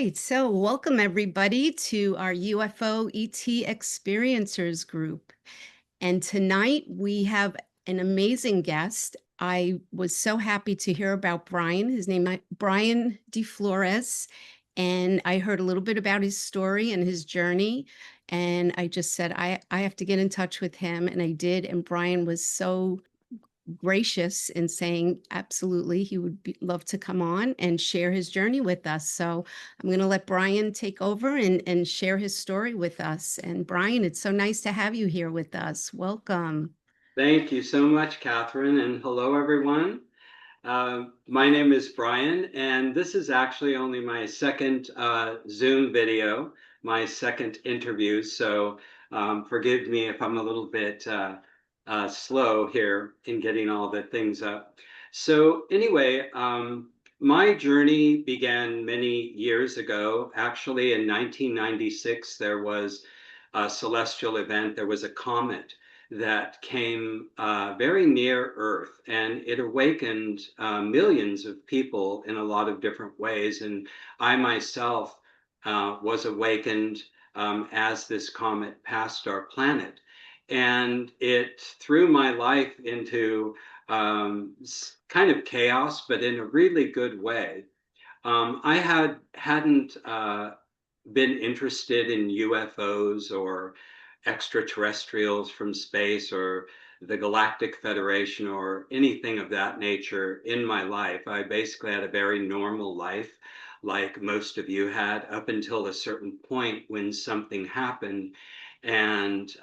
right, so welcome everybody to our UFO ET Experiencers group. And tonight we have an amazing guest. I was so happy to hear about Bryan. His name is Bryan Deflores. And I heard a little bit about his story and his journey. And I just said, I have to get in touch with him. And I did. And Bryan was so gracious in saying absolutely he would love to come on and share his journey with us. So I'm going to let Bryan take over and share his story with us. And Bryan, it's so nice to have you here with us. Welcome. Thank you so much, Catherine, and hello, everyone. My name is Bryan, and this is actually only my second Zoom video, my second interview. So forgive me if I'm a little bit slow here in getting all the things up. So anyway, my journey began many years ago. Actually, in 1996, there was a celestial event. There was a comet that came very near Earth, and it awakened millions of people in a lot of different ways. And I myself was awakened as this comet passed our planet. And it threw my life into kind of chaos, but in a really good way. I hadn't been interested in UFOs or extraterrestrials from space or the Galactic Federation or anything of that nature in my life. I basically had a very normal life, like most of you had, up until a certain point when something happened and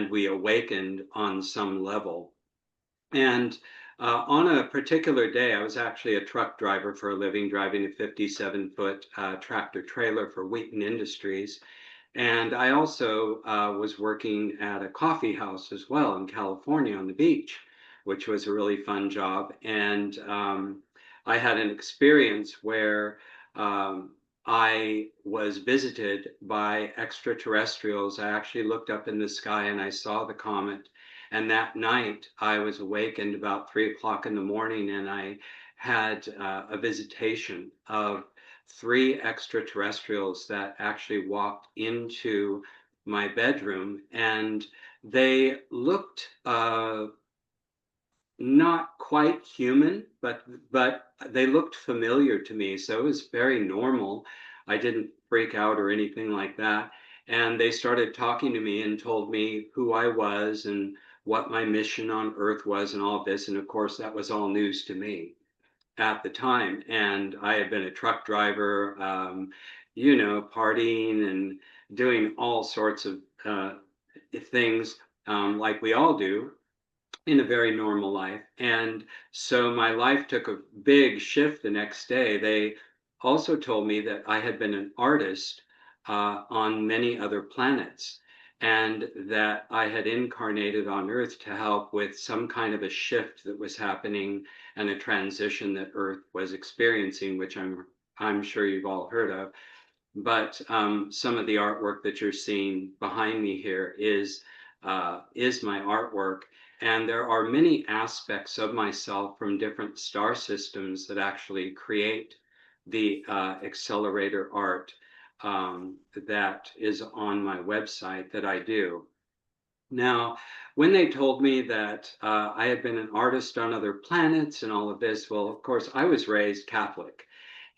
we awakened on some level. And on a particular day, I was actually a truck driver for a living, driving a 57-foot tractor trailer for Wheaton Industries. And I also was working at a coffee house as well in California on the beach, which was a really fun job. And I had an experience where I was visited by extraterrestrials. I actually looked up in the sky and I saw the comet. And that night I was awakened about 3 o'clock in the morning, and I had a visitation of three extraterrestrials that actually walked into my bedroom, and they looked not quite human, but they looked familiar to me, so it was very normal. I didn't freak out or anything like that. And they started talking to me and told me who I was and what my mission on Earth was and all of this. And of course, that was all news to me at the time. And I had been a truck driver, partying and doing all sorts of things like we all do in a very normal life. And so my life took a big shift the next day. They also told me that I had been an artist on many other planets, and that I had incarnated on Earth to help with some kind of a shift that was happening and a transition that Earth was experiencing, which I'm sure you've all heard of. But some of the artwork that you're seeing behind me here is my artwork. And there are many aspects of myself from different star systems that actually create the accelerator art that is on my website that I do. Now, when they told me that I had been an artist on other planets and all of this, well, of course, I was raised Catholic.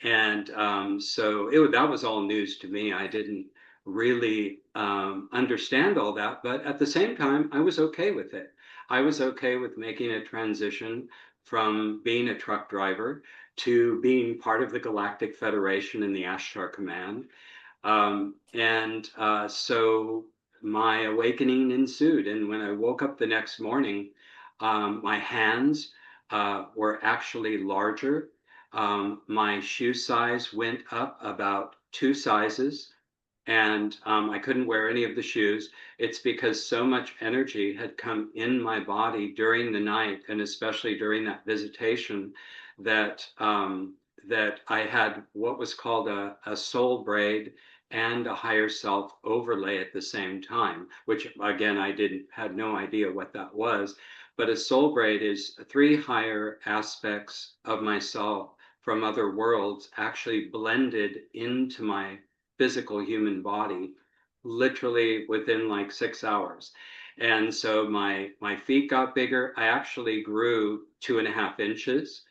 And that was all news to me. I didn't really understand all that, but at the same time, I was okay with it. I was okay with making a transition from being a truck driver to being part of the Galactic Federation and the Ashtar Command. So my awakening ensued. And when I woke up the next morning, my hands were actually larger. My shoe size went up about 2 sizes, and I couldn't wear any of the shoes. It's because so much energy had come in my body during the night, and especially during that visitation, that I had what was called a soul braid and a higher self overlay at the same time, which again, had no idea what that was. But a soul braid is three higher aspects of myself from other worlds actually blended into my physical human body literally within like 6 hours. And so my feet got bigger. I actually grew 2.5 inches,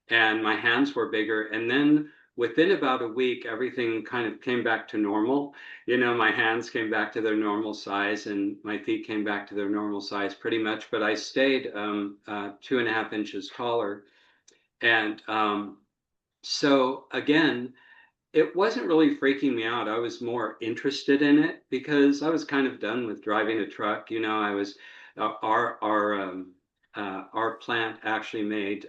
and my hands were bigger. And then within about a week, everything kind of came back to normal. My hands came back to their normal size, and my feet came back to their normal size pretty much. But I stayed 2.5 inches taller. And so again, it wasn't really freaking me out. I was more interested in it because I was kind of done with driving a truck. I was our plant actually made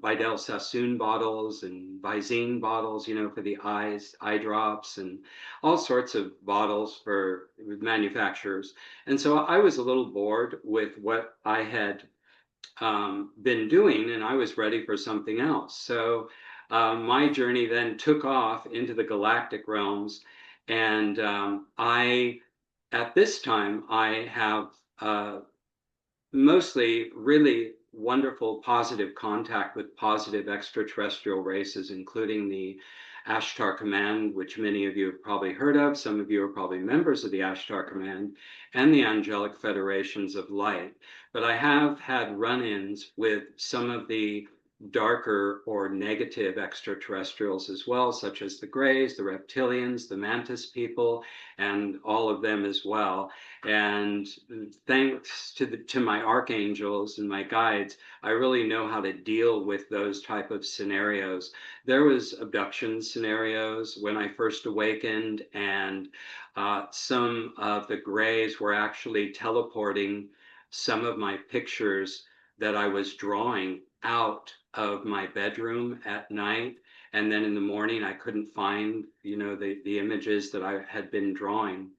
Vidal Sassoon bottles and Visine bottles, for the eyes, eye drops, and all sorts of bottles for manufacturers. And so I was a little bored with what I had been doing, and I was ready for something else. So my journey then took off into the galactic realms, and at this time, I have mostly really wonderful positive contact with positive extraterrestrial races, including the Ashtar Command, which many of you have probably heard of. Some of you are probably members of the Ashtar Command, and the Angelic Federations of Light. But I have had run-ins with some of the darker or negative extraterrestrials as well, such as the Greys, the Reptilians, the Mantis people, and all of them as well. And thanks to my archangels and my guides, I really know how to deal with those type of scenarios. There was abduction scenarios when I first awakened, and some of the Greys were actually teleporting some of my pictures that I was drawing out of my bedroom at night. And then in the morning, I couldn't find, the images that I had been drawing.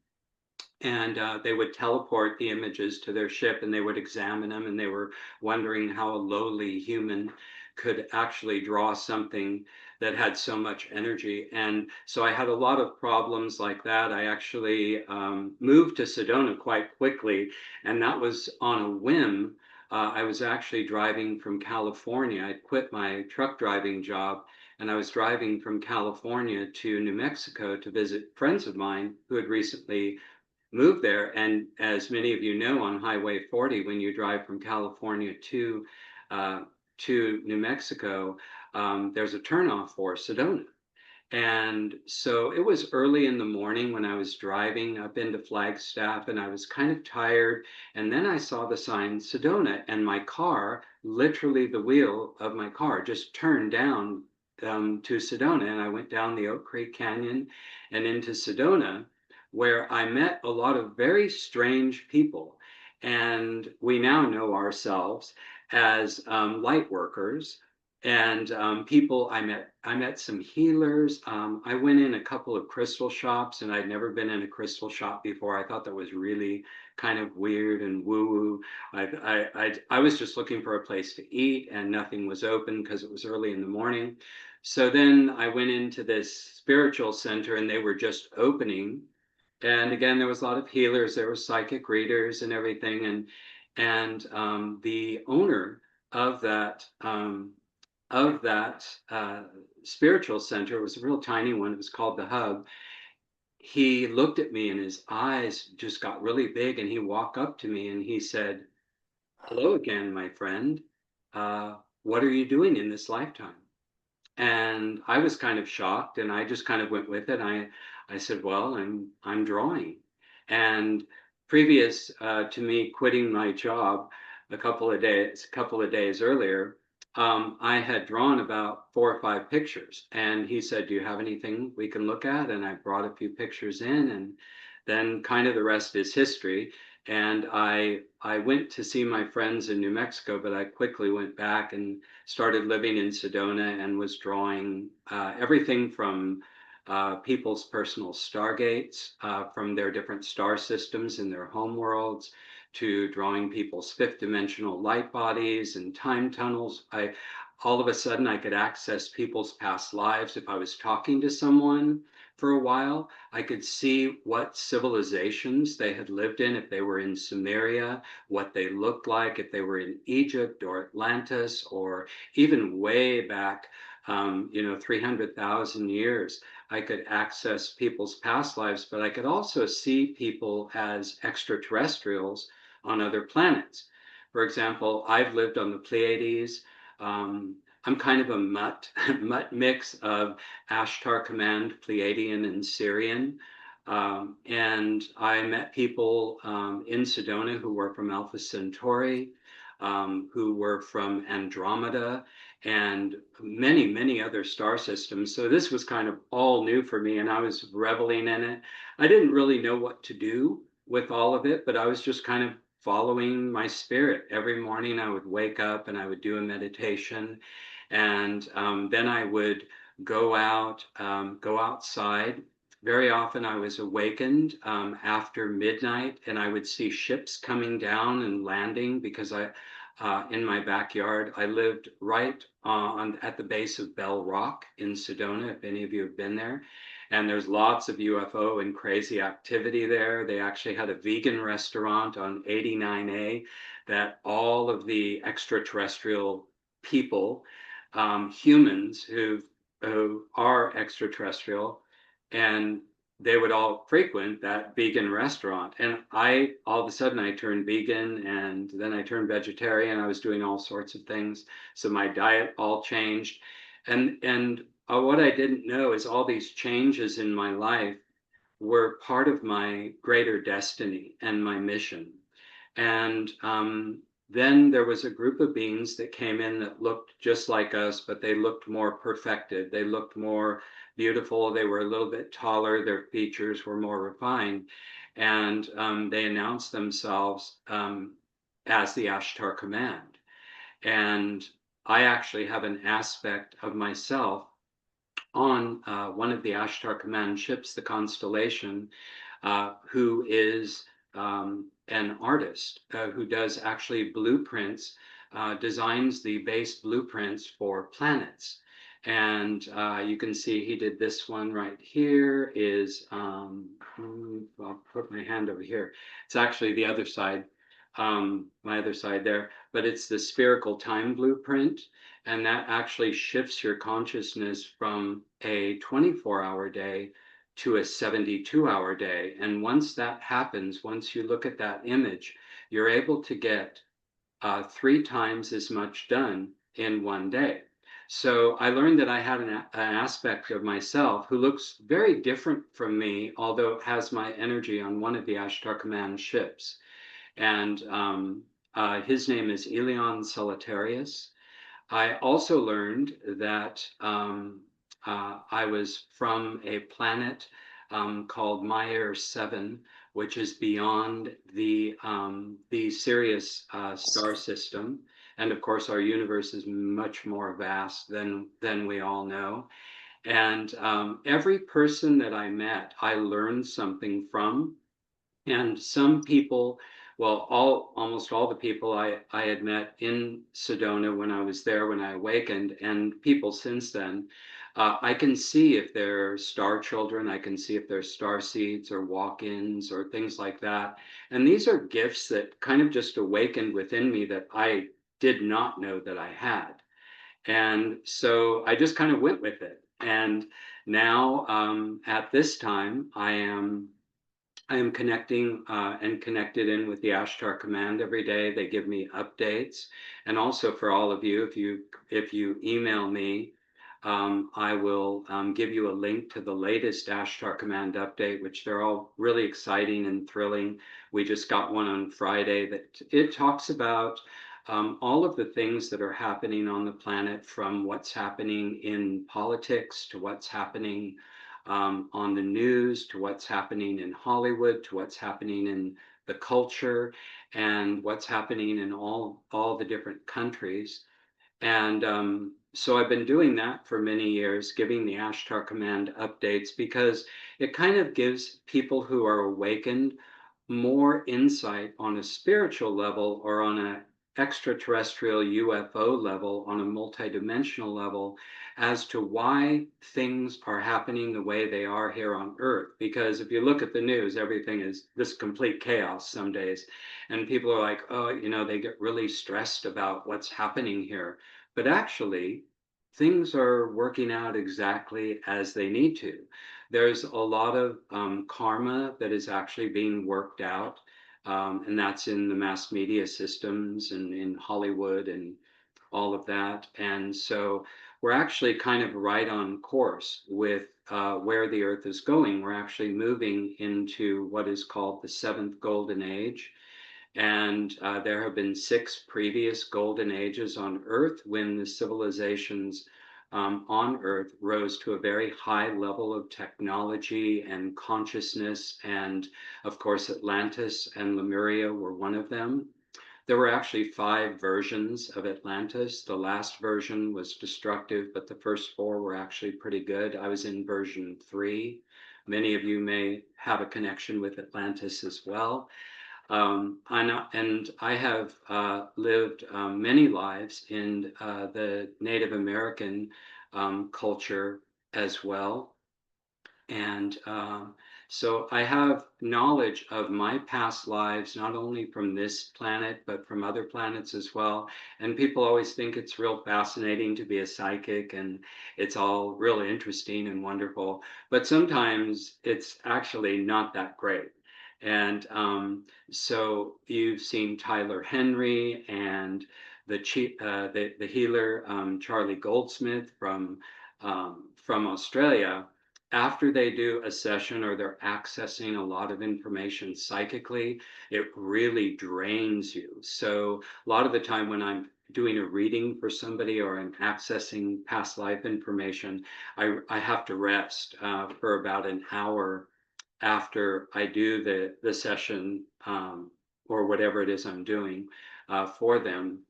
And they would teleport the images to their ship, and they would examine them, and they were wondering how a lowly human could actually draw something that had so much energy. And so I had a lot of problems like that. I actually moved to Sedona quite quickly, and that was on a whim. I was actually driving from California. I quit my truck driving job, and I was driving from California to New Mexico to visit friends of mine who had recently moved there. And as many of you know, on Highway 40, when you drive from California uh, to New Mexico, there's a turnoff for Sedona. And so it was early in the morning when I was driving up into Flagstaff, and I was kind of tired. And then I saw the sign Sedona, and my car, literally the wheel of my car, just turned down to Sedona. And I went down the Oak Creek Canyon and into Sedona, where I met a lot of very strange people. And we now know ourselves as light workers, and people I met some healers. I went in a couple of crystal shops, and I'd never been in a crystal shop before. I thought that was really kind of weird and woo woo. I was just looking for a place to eat, and nothing was open because it was early in the morning. So then I went into this spiritual center, and they were just opening. And again, there was a lot of healers, there were psychic readers and everything. And the owner of that spiritual center, was a real tiny one. It was called the Hub. He looked at me, and his eyes just got really big, and he walked up to me and he said, "Hello again, my friend. What are you doing in this lifetime?" And I was kind of shocked, and I just kind of went with it. I said, "Well, I'm drawing." And previous to me quitting my job a couple of days earlier, I had drawn about 4 or 5 pictures. And he said, "Do you have anything we can look at?" And I brought a few pictures in, and then kind of the rest is history. And I went to see my friends in New Mexico, but I quickly went back and started living in Sedona, and was drawing everything from people's personal stargates, from their different star systems in their home worlds, to drawing people's fifth dimensional light bodies and time tunnels. All of a sudden, I could access people's past lives. If I was talking to someone for a while, I could see what civilizations they had lived in, if they were in Sumeria, what they looked like, if they were in Egypt or Atlantis, or even way back 300,000 years. I could access people's past lives, but I could also see people as extraterrestrials on other planets. For example, I've lived on the Pleiades. Um, I'm kind of a mutt, mutt mix of Ashtar Command, Pleiadian, and Syrian. And I met people in Sedona who were from Alpha Centauri, who were from Andromeda, and many, many other star systems. So this was kind of all new for me, and I was reveling in it. I didn't really know what to do with all of it, but I was just kind of following my spirit. Every morning I would wake up and I would do a meditation, and then I would go outside. Very often I was awakened after midnight, and I would see ships coming down and landing because in my backyard. I lived right at the base of Bell Rock in Sedona, if any of you have been there. And there's lots of UFO and crazy activity there. They actually had a vegan restaurant on 89A that all of the extraterrestrial people, humans who are extraterrestrial, and they would all frequent that vegan restaurant. And all of a sudden, I turned vegan, and then I turned vegetarian. I was doing all sorts of things. So my diet all changed. And what I didn't know is all these changes in my life were part of my greater destiny and my mission. And then there was a group of beings that came in that looked just like us, but they looked more perfected. They looked more beautiful. They were a little bit taller. Their features were more refined. And they announced themselves as the Ashtar Command. And I actually have an aspect of myself on one of the Ashtar Command ships, the Constellation, who is an artist who does actually blueprints, designs the base blueprints for planets. And you can see he did this one right here is, I'll put my hand over here. It's actually the other side, my other side there, but it's the spherical time blueprint. And that actually shifts your consciousness from a 24-hour day to a 72-hour day. And once that happens, once you look at that image, you're able to get 3 times as much done in one day. So I learned that I had an aspect of myself who looks very different from me, although it has my energy on one of the Ashtar Command ships. And his name is Elion Solitarius. I also learned that I was from a planet called Myer 7, which is beyond the Sirius star system. And of course, our universe is much more vast than we all know. And every person that I met, I learned something from. And some people, well, almost all the people I had met in Sedona when I was there, when I awakened, and people since then, I can see if they're star children, I can see if they're star seeds or walk-ins or things like that. And these are gifts that kind of just awakened within me that I did not know that I had. And so I just kind of went with it. And now at this time, I am connecting and connected in with the Ashtar Command every day. They give me updates, and also for all of you, if you email me, I will give you a link to the latest Ashtar Command update, which they're all really exciting and thrilling. We just got one on Friday that it talks about all of the things that are happening on the planet, from what's happening in politics to what's happening on the news, to what's happening in Hollywood, to what's happening in the culture, and what's happening in all the different countries. And so I've been doing that for many years, giving the Ashtar Command updates, because it kind of gives people who are awakened more insight on a spiritual level or on an extraterrestrial UFO level, on a multidimensional level, as to why things are happening the way they are here on Earth. Because if you look at the news, everything is this complete chaos some days. And people are like, oh, they get really stressed about what's happening here. But actually, things are working out exactly as they need to. There's a lot of karma that is actually being worked out, and that's in the mass media systems and in Hollywood and all of that. And so we're actually kind of right on course with where the Earth is going. We're actually moving into what is called the seventh golden age. And there have been six previous golden ages on Earth when the civilizations on Earth rose to a very high level of technology and consciousness. And of course, Atlantis and Lemuria were one of them. There were actually five versions of Atlantis. The last version was destructive, but the first four were actually pretty good. I was in version three. Many of you may have a connection with Atlantis as well. And I have lived many lives in the Native American culture as well. And so I have knowledge of my past lives, not only from this planet, but from other planets as well. And people always think it's real fascinating to be a psychic and it's all really interesting and wonderful. But sometimes it's actually not that great. And so you've seen Tyler Henry and the healer Charlie Goldsmith from Australia. After they do a session or they're accessing a lot of information psychically, it really drains you. So a lot of the time when I'm doing a reading for somebody or I'm accessing past life information, I have to rest for about an hour after I do the session or whatever it is I'm doing for them,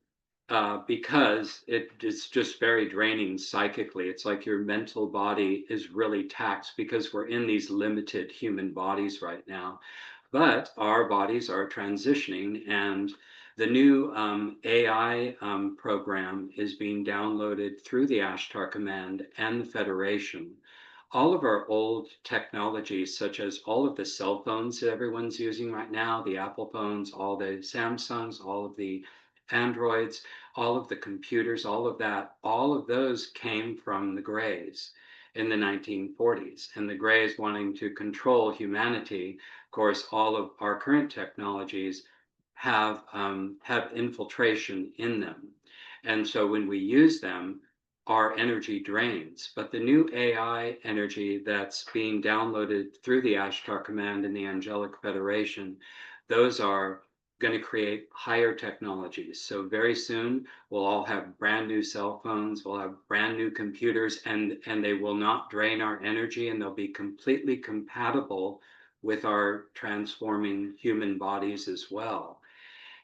because it's just very draining psychically. It's like your mental body is really taxed because we're in these limited human bodies right now. But our bodies are transitioning, and the new AI program is being downloaded through the Ashtar Command and the Federation. All of our old technologies, such as all of the cell phones that everyone's using right now, the Apple phones, all the Samsungs, all of the Androids, all of the computers, all of that, all of those came from the Greys in the 1940s. And the Greys wanting to control humanity. Of course, all of our current technologies have infiltration in them. And so when we use them, our energy drains. But the new AI energy that's being downloaded through the Ashtar Command and the Angelic Federation, those are going to create higher technologies. So very soon we'll all have brand new cell phones, we'll have brand new computers, and they will not drain our energy, and they'll be completely compatible with our transforming human bodies as well.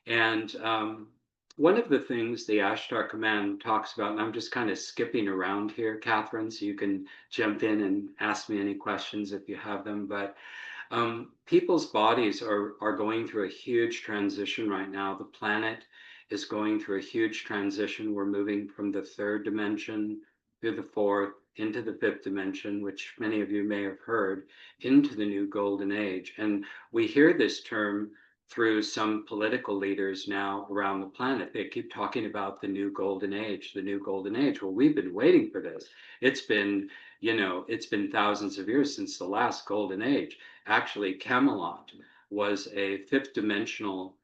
And one of the things the Ashtar Command talks about, and I'm just kind of skipping around here, Catherine, so you can jump in and ask me any questions if you have them. But people's bodies are going through a huge transition right now. The planet is going through a huge transition. We're moving from the third dimension through the fourth into the fifth dimension, which many of you may have heard, into the new golden age. And we hear this term through some political leaders now around the planet. They keep talking about the new golden age, the new golden age. Well, we've been waiting for this. It's been, it's been thousands of years since the last golden age. Actually, Camelot was a fifth dimensional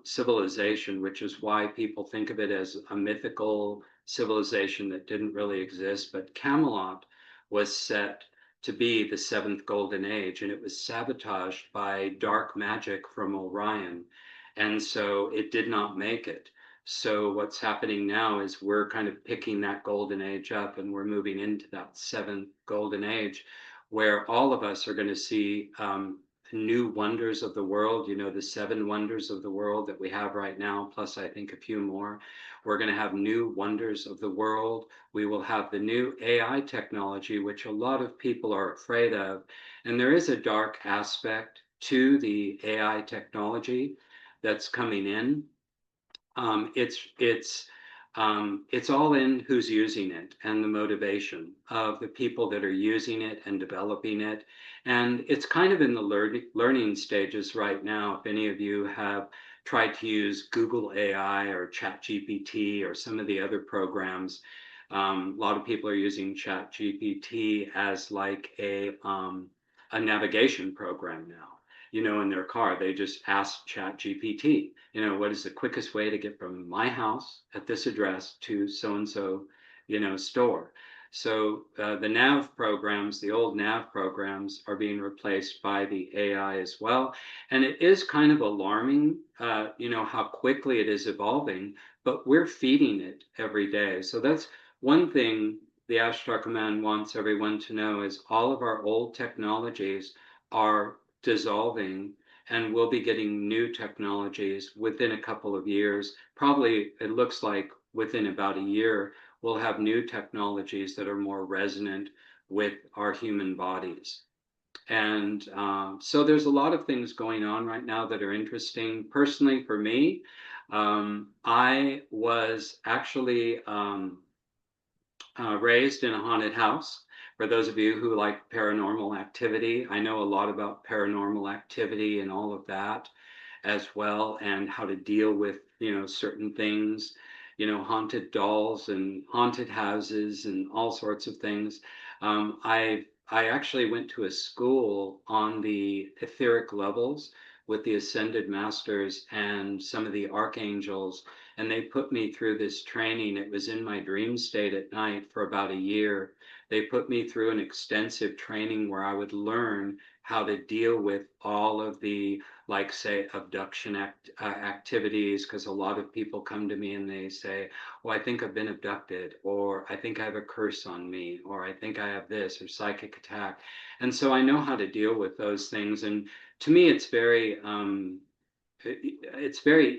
civilization, which is why people think of it as a mythical civilization that didn't really exist. But Camelot was set to be the seventh golden age, and it was sabotaged by dark magic from Orion. And so it did not make it. So what's happening now is we're kind of picking that golden age up, and we're moving into that seventh golden age, where all of us are going to see new wonders of the world, the seven wonders of the world that we have right now, plus I think a few more. We're going to have new wonders of the world. We will have the new AI technology, which a lot of people are afraid of. And there is a dark aspect to the AI technology that's coming in. It's all in who's using it and the motivation of the people that are using it and developing it. And it's kind of in the learning stages right now. If any of you have tried to use Google AI or ChatGPT or some of the other programs, A lot of people are using Chat GPT as like a navigation program now. In their car, they just ask Chat GPT, what is the quickest way to get from my house at this address to so and so, store. So the nav programs, the old nav programs, are being replaced by the AI as well. And it is kind of alarming, how quickly it is evolving, but we're feeding it every day. So that's one thing the Ashtar Command wants everyone to know is all of our old technologies are dissolving, and we'll be getting new technologies within a couple of years. Probably, it looks like within about a year, we'll have new technologies that are more resonant with our human bodies. And so there's a lot of things going on right now that are interesting. Personally, for me, I was actually raised in a haunted house. For those of you who like paranormal activity, I know a lot about paranormal activity and all of that as well, and how to deal with, certain things, haunted dolls and haunted houses and all sorts of things. I actually went to a school on the etheric levels with the ascended masters and some of the archangels, and they put me through this training. It was in my dream state at night for about a year. They put me through an extensive training where I would learn how to deal with all of the, like, say, abduction activities, because a lot of people come to me and they say, well, I think I've been abducted, or I think I have a curse on me, or I think I have this, or psychic attack. And so I know how to deal with those things. And to me, it's very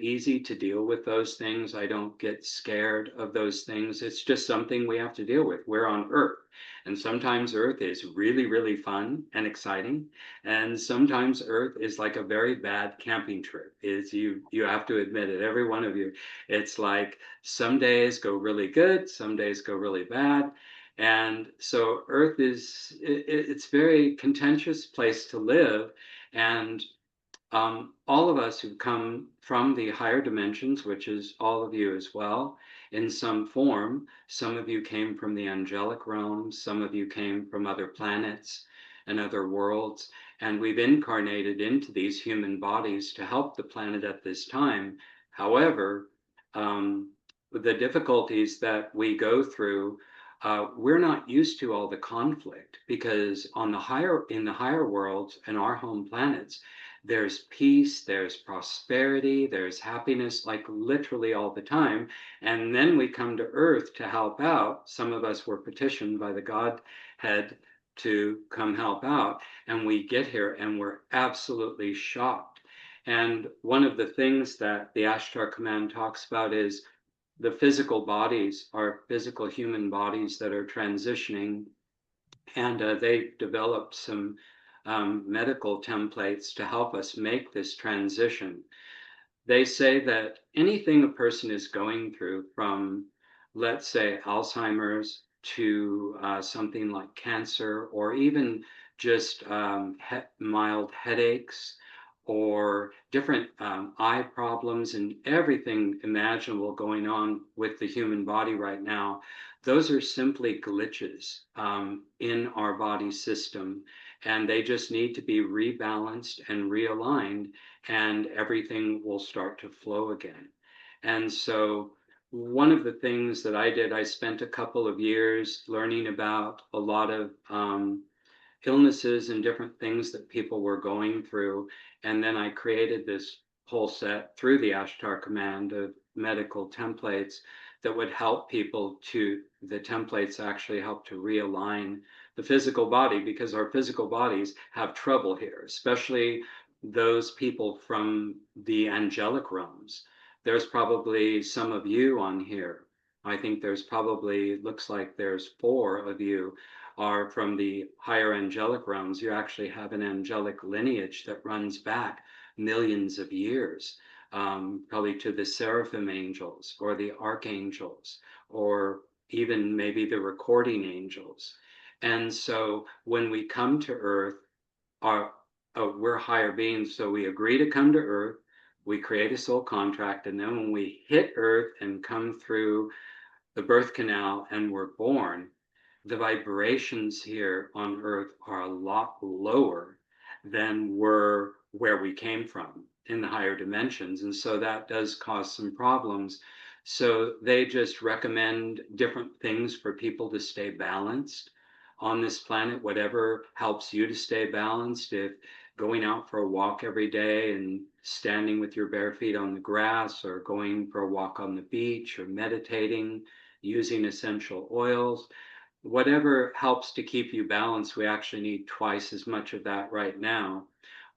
easy to deal with those things. I don't get scared of those things. It's just something we have to deal with. We're on Earth. And sometimes Earth is really, really fun and exciting. And sometimes Earth is like a very bad camping trip. You have to admit it, every one of you. It's like some days go really good, some days go really bad. And so Earth it's a very contentious place to live. And all of us who come from the higher dimensions, which is all of you as well, in some form. Some of you came from the angelic realms, some of you came from other planets and other worlds, and we've incarnated into these human bodies to help the planet at this time. However, the difficulties that we go through, we're not used to all the conflict, because in the higher worlds and our home planets, there's peace, there's prosperity, there's happiness, like literally all the time. And then we come to Earth to help out. Some of us were petitioned by the Godhead to come help out. And we get here and we're absolutely shocked. And one of the things that the Ashtar Command talks about is the physical bodies, our physical human bodies that are transitioning. And they developed some medical templates to help us make this transition. They say that anything a person is going through, from, let's say, Alzheimer's to something like cancer, or even just mild headaches, or different eye problems, and everything imaginable going on with the human body right now, those are simply glitches in our body system, and they just need to be rebalanced and realigned, and everything will start to flow again. And so one of the things that I did, I spent a couple of years learning about a lot of illnesses and different things that people were going through. And then I created this whole set through the Ashtar Command of medical templates that would help people the templates actually help to realign the physical body, because our physical bodies have trouble here, especially those people from the angelic realms. There's probably some of you on here. I think looks like there's 4 of you are from the higher angelic realms. You actually have an angelic lineage that runs back millions of years, probably to the seraphim angels or the archangels, or even maybe the recording angels. And so when we come to Earth, we're higher beings, so we agree to come to Earth, we create a soul contract, and then when we hit Earth and come through the birth canal and we're born, the vibrations here on Earth are a lot lower than were where we came from in the higher dimensions. And so that does cause some problems. So they just recommend different things for people to stay balanced on this planet, whatever helps you to stay balanced. If going out for a walk every day and standing with your bare feet on the grass, or going for a walk on the beach, or meditating, using essential oils, whatever helps to keep you balanced. We actually need twice as much of that right now.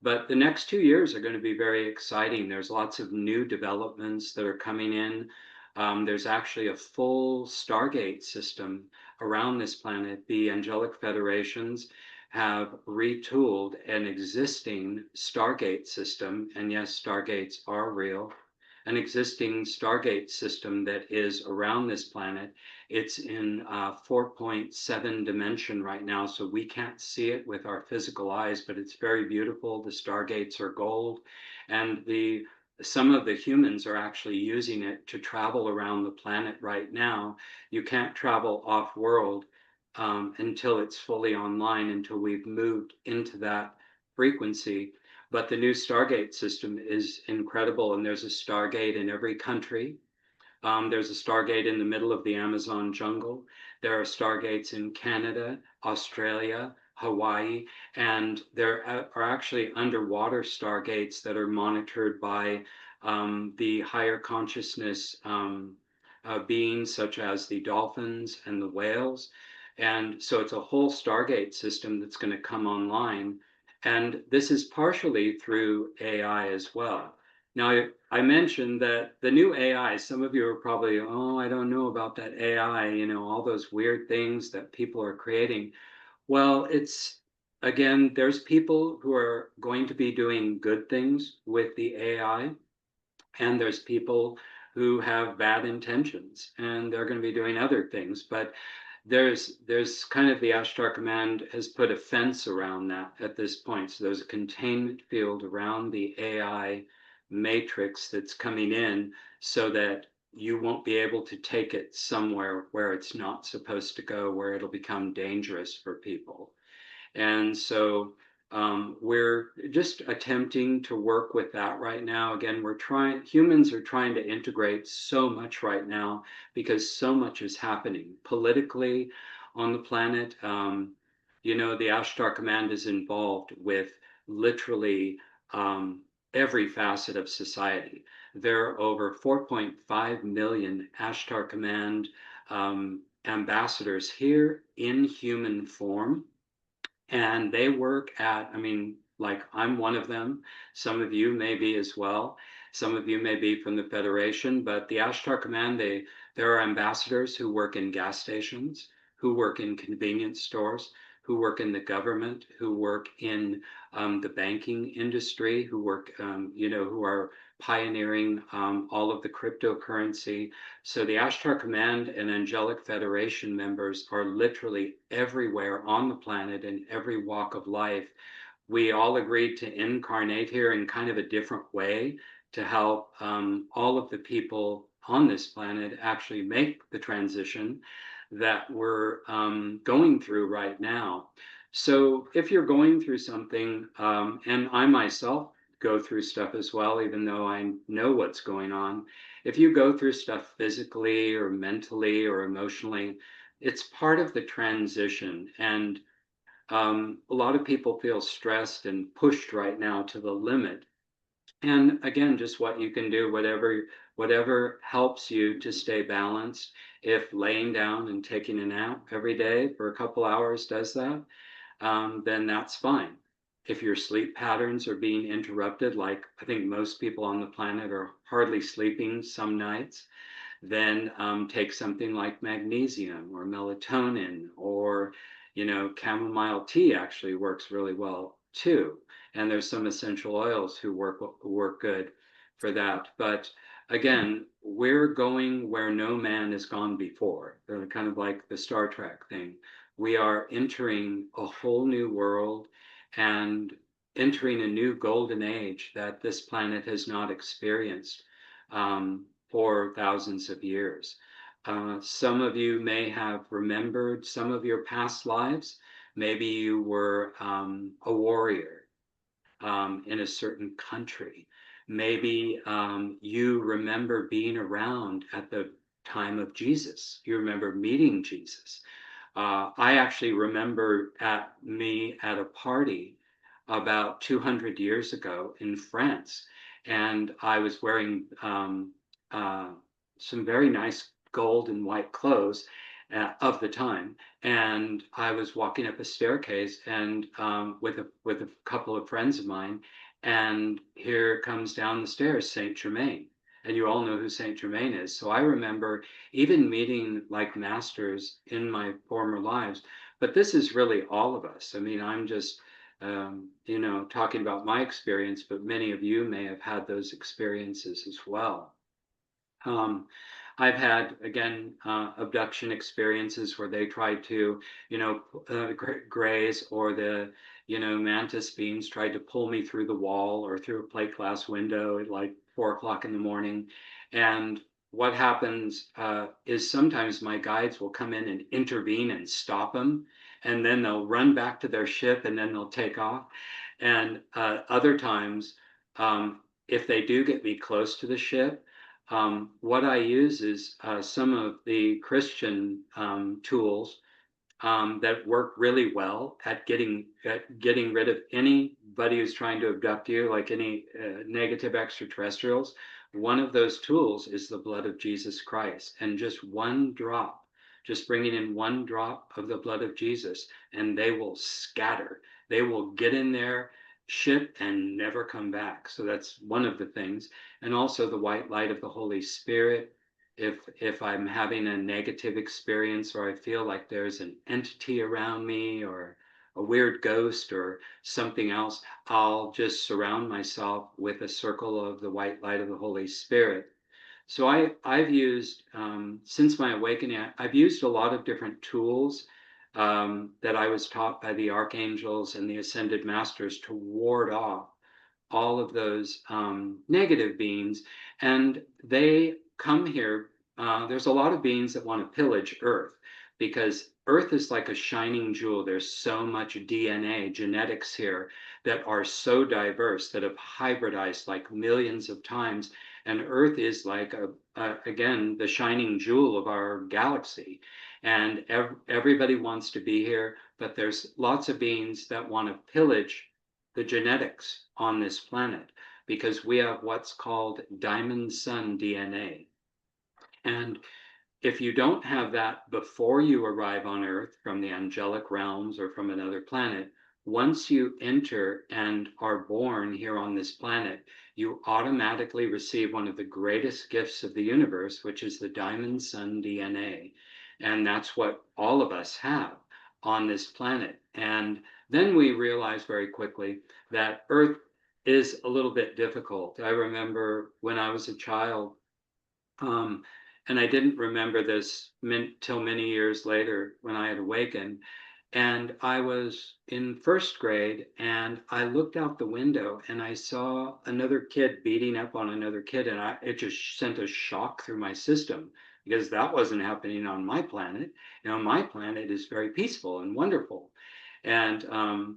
But the next 2 years are going to be very exciting. There's lots of new developments that are coming in. There's actually a full Stargate system around this planet. The Angelic Federations have retooled an existing Stargate system, and yes, Stargates are real, an existing Stargate system that is around this planet. It's in 4.7 dimension right now, so we can't see it with our physical eyes, but it's very beautiful. The stargates are gold, and some of the humans are actually using it to travel around the planet right now. You can't travel off world until it's fully online, until we've moved into that frequency. But the new Stargate system is incredible, and there's a Stargate in every country. There's a Stargate in the middle of the Amazon jungle. There are Stargates in Canada, Australia, Hawaii, and there are actually underwater Stargates that are monitored by the higher consciousness beings, such as the dolphins and the whales. And so it's a whole Stargate system that's going to come online. And this is partially through AI as well. Now, I mentioned that the new AI, some of you are probably, oh, I don't know about that AI, all those weird things that people are creating. Well, again, there's people who are going to be doing good things with the AI, and there's people who have bad intentions, and they're going to be doing other things. But there's kind of, the Ashtar Command has put a fence around that at this point. So there's a containment field around the AI matrix that's coming in, so that you won't be able to take it somewhere where it's not supposed to go, where it'll become dangerous for people. And so we're just attempting to work with that right now. Again, humans are trying to integrate so much right now, because so much is happening politically on the planet. The Ashtar Command is involved with literally every facet of society. There are over 4.5 million Ashtar Command ambassadors here in human form, and they work at, I mean, like, I'm one of them. Some of you may be as well. Some of you may be from the Federation, but the Ashtar Command, there are ambassadors who work in gas stations, who work in convenience stores, who work in the government, who work in the banking industry, who work, who are pioneering all of the cryptocurrency. So the Ashtar Command and Angelic Federation members are literally everywhere on the planet, in every walk of life. We all agreed to incarnate here in kind of a different way to help all of the people on this planet actually make the transition that we're going through right now. So if you're going through something, and I myself go through stuff as well, even though I know what's going on, if you go through stuff physically or mentally or emotionally, it's part of the transition. And a lot of people feel stressed and pushed right now to the limit. And again, just what you can do, whatever helps you to stay balanced. If laying down and taking a nap every day for a couple hours does that, then that's fine. If your sleep patterns are being interrupted, like I think most people on the planet are hardly sleeping some nights, then take something like magnesium or melatonin, or chamomile tea actually works really well too. And there's some essential oils who work good for that. But again, we're going where no man has gone before. They're kind of like the Star Trek thing. We are entering a whole new world, and entering a new golden age that this planet has not experienced for thousands of years. Some of you may have remembered some of your past lives. Maybe you were a warrior in a certain country. Maybe you remember being around at the time of Jesus. You remember meeting Jesus. I actually remember me at a party about 200 years ago in France, and I was wearing uh, some very nice gold and white clothes of the time, and I was walking up a staircase and with a couple of friends of mine, and here comes down the stairs Saint Germain, and you all know who Saint Germain is. So I remember even meeting like masters in my former lives. But this is really all of us. I mean, I'm just, talking about my experience, but many of you may have had those experiences as well. Um, I've had, again, abduction experiences where they tried to, grays or the, mantis beings tried to pull me through the wall or through a plate glass window at like 4 o'clock in the morning. And what happens is sometimes my guides will come in and intervene and stop them. And then they'll run back to their ship and then they'll take off. And other times, if they do get me close to the ship, what I use is some of the Christian tools that work really well at getting rid of anybody who's trying to abduct you, like any negative extraterrestrials. One of those tools is the blood of Jesus Christ, and just one drop, just bringing in one drop of the blood of Jesus, and they will scatter. They will get in their ship and never come back. So that's one of the things. And also the white light of the Holy Spirit. If I'm having a negative experience or I feel like there's an entity around me or a weird ghost or something else, I'll just surround myself with a circle of the white light of the Holy Spirit. So I've used, since my awakening, I've used a lot of different tools that I was taught by the archangels and the ascended masters to ward off all of those negative beings. And they come here. There's a lot of beings that want to pillage Earth because Earth is like a shining jewel. There's so much DNA, genetics here that are so diverse that have hybridized like millions of times. And Earth is like, again, the shining jewel of our galaxy. And everybody wants to be here, but there's lots of beings that want to pillage the genetics on this planet because we have what's called diamond sun DNA. And if you don't have that before you arrive on Earth from the angelic realms or from another planet, once you enter and are born here on this planet, you automatically receive one of the greatest gifts of the universe, which is the diamond sun DNA. And that's what all of us have on this planet. And then we realize very quickly that Earth is a little bit difficult. I remember when I was a child, um, and I didn't remember this till many years later when I had awakened. And I was in first grade and I looked out the window and I saw another kid beating up on another kid. And it just sent a shock through my system because that wasn't happening on my planet. My planet is very peaceful and wonderful. And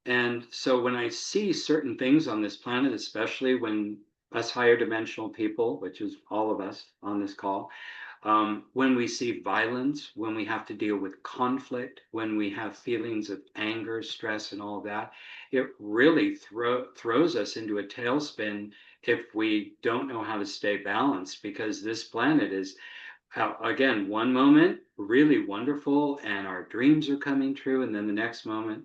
and so when I see certain things on this planet, especially when us higher dimensional people, which is all of us on this call, when we see violence, when we have to deal with conflict, when we have feelings of anger, stress, and all that, it really throws us into a tailspin if we don't know how to stay balanced because this planet is, again, one moment really wonderful and our dreams are coming true, and then the next moment,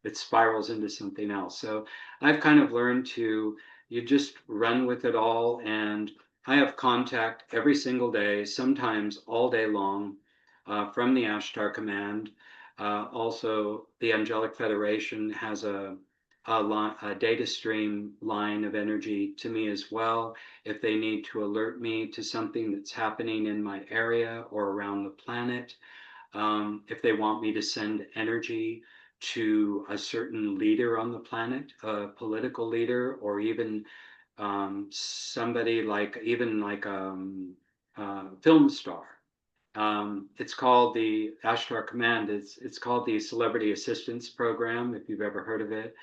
it spirals into something else. So I've kind of learned to you just run with it all, and I have contact every single day, sometimes all day long, from the Ashtar Command. Also, the Angelic Federation has a data stream line of energy to me as well. If they need to alert me to something that's happening in my area or around the planet, if they want me to send energy to a certain leader on the planet, a political leader, or even somebody like even like a film star. It's called the Ashtar Command. It's called the Celebrity Assistance Program, if you've ever heard of it.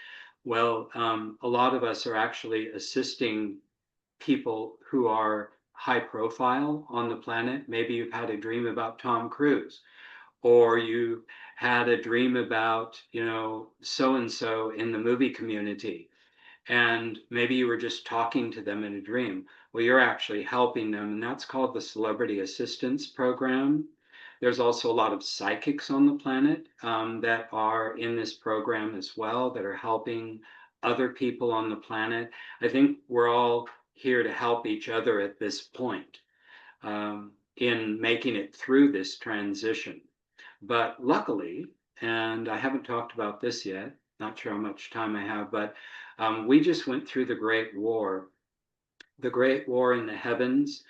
Well, a lot of us are actually assisting people who are high profile on the planet. Maybe you've had a dream about Tom Cruise, or you had a dream about, so and so in the movie community, and maybe you were just talking to them in a dream. Well, you're actually helping them, and that's called the Celebrity Assistance Program. There's also a lot of psychics on the planet that are in this program as well, that are helping other people on the planet. I think we're all here to help each other at this point in making it through this transition. But luckily, and I haven't talked about this yet, not sure how much time I have, but we just went through the great war in the heavens,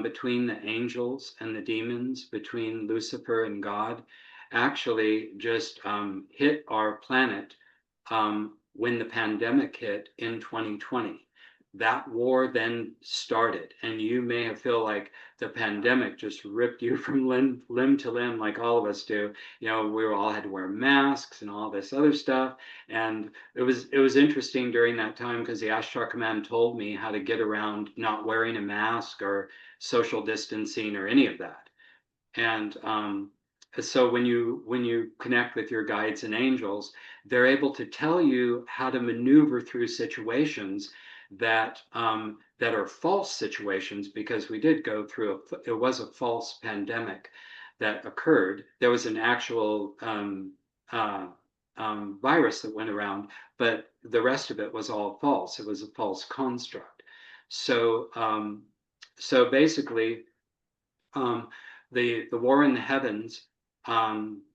between the angels and the demons, between Lucifer and God, actually just hit our planet when the pandemic hit in 2020. That war then started, and you may have felt like the pandemic just ripped you from limb to limb, like all of us do. We all had to wear masks and all this other stuff, and it was interesting during that time because the Ashtar Command told me how to get around not wearing a mask or social distancing or any of that. And so when you connect with your guides and angels, they're able to tell you how to maneuver through situations that are false situations, because we did go through it was a false pandemic that occurred. There was an actual virus that went around, but the rest of it was all false. It was a false construct. So basically, um, the war in the heavens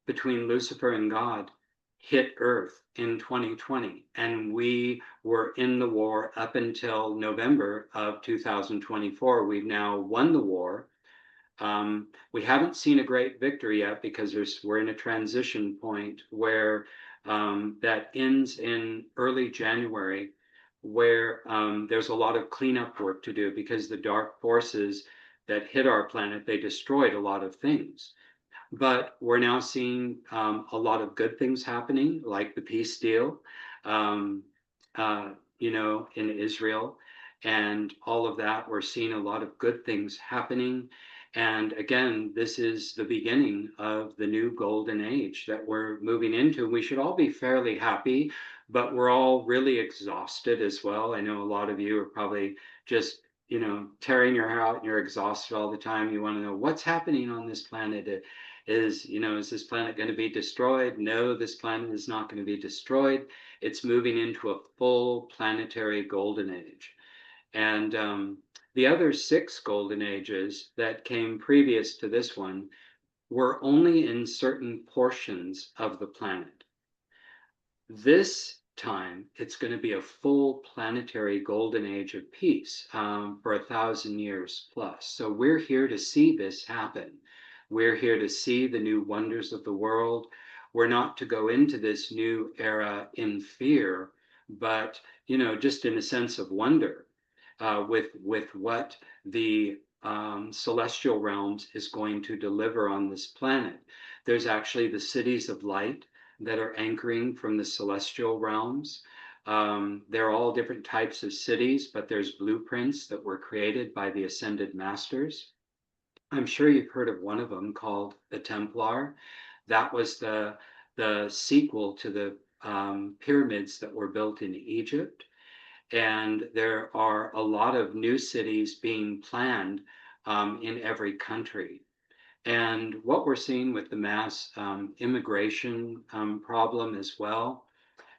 between Lucifer and God hit Earth in 2020, and we were in the war up until November of 2024. We've now won the war. We haven't seen a great victory yet because we're in a transition point where that ends in early January, where there's a lot of cleanup work to do because the dark forces that hit our planet, they destroyed a lot of things. But we're now seeing a lot of good things happening, like the peace deal, um, in Israel, and all of that. We're seeing a lot of good things happening. And again, this is the beginning of the new golden age that we're moving into. We should all be fairly happy, but we're all really exhausted as well. I know a lot of you are probably just tearing your hair out and you're exhausted all the time. You want to know what's happening on this planet. Is this planet going to be destroyed? No, this planet is not going to be destroyed. It's moving into a full planetary golden age. And the other 6 golden ages that came previous to this one were only in certain portions of the planet. This time, it's going to be a full planetary golden age of peace for 1,000 years plus. So we're here to see this happen. We're here to see the new wonders of the world. We're not to go into this new era in fear, but just in a sense of wonder with what the celestial realms is going to deliver on this planet. There's actually the cities of light that are anchoring from the celestial realms. They're all different types of cities, but there's blueprints that were created by the ascended masters. I'm sure you've heard of one of them called the Templar. That was the sequel to the pyramids that were built in Egypt. And there are a lot of new cities being planned in every country. And what we're seeing with the mass immigration problem, as well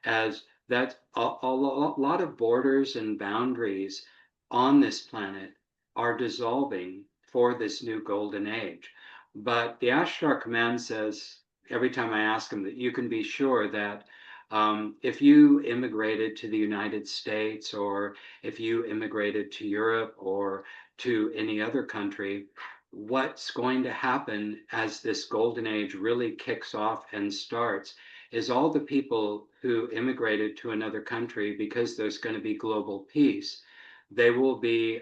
as that a lot of borders and boundaries on this planet are dissolving for this new golden age. But the Ashtar Command says, every time I ask them, that you can be sure that if you immigrated to the United States, or if you immigrated to Europe or to any other country, what's going to happen as this golden age really kicks off and starts is all the people who immigrated to another country, because there's going to be global peace, they will be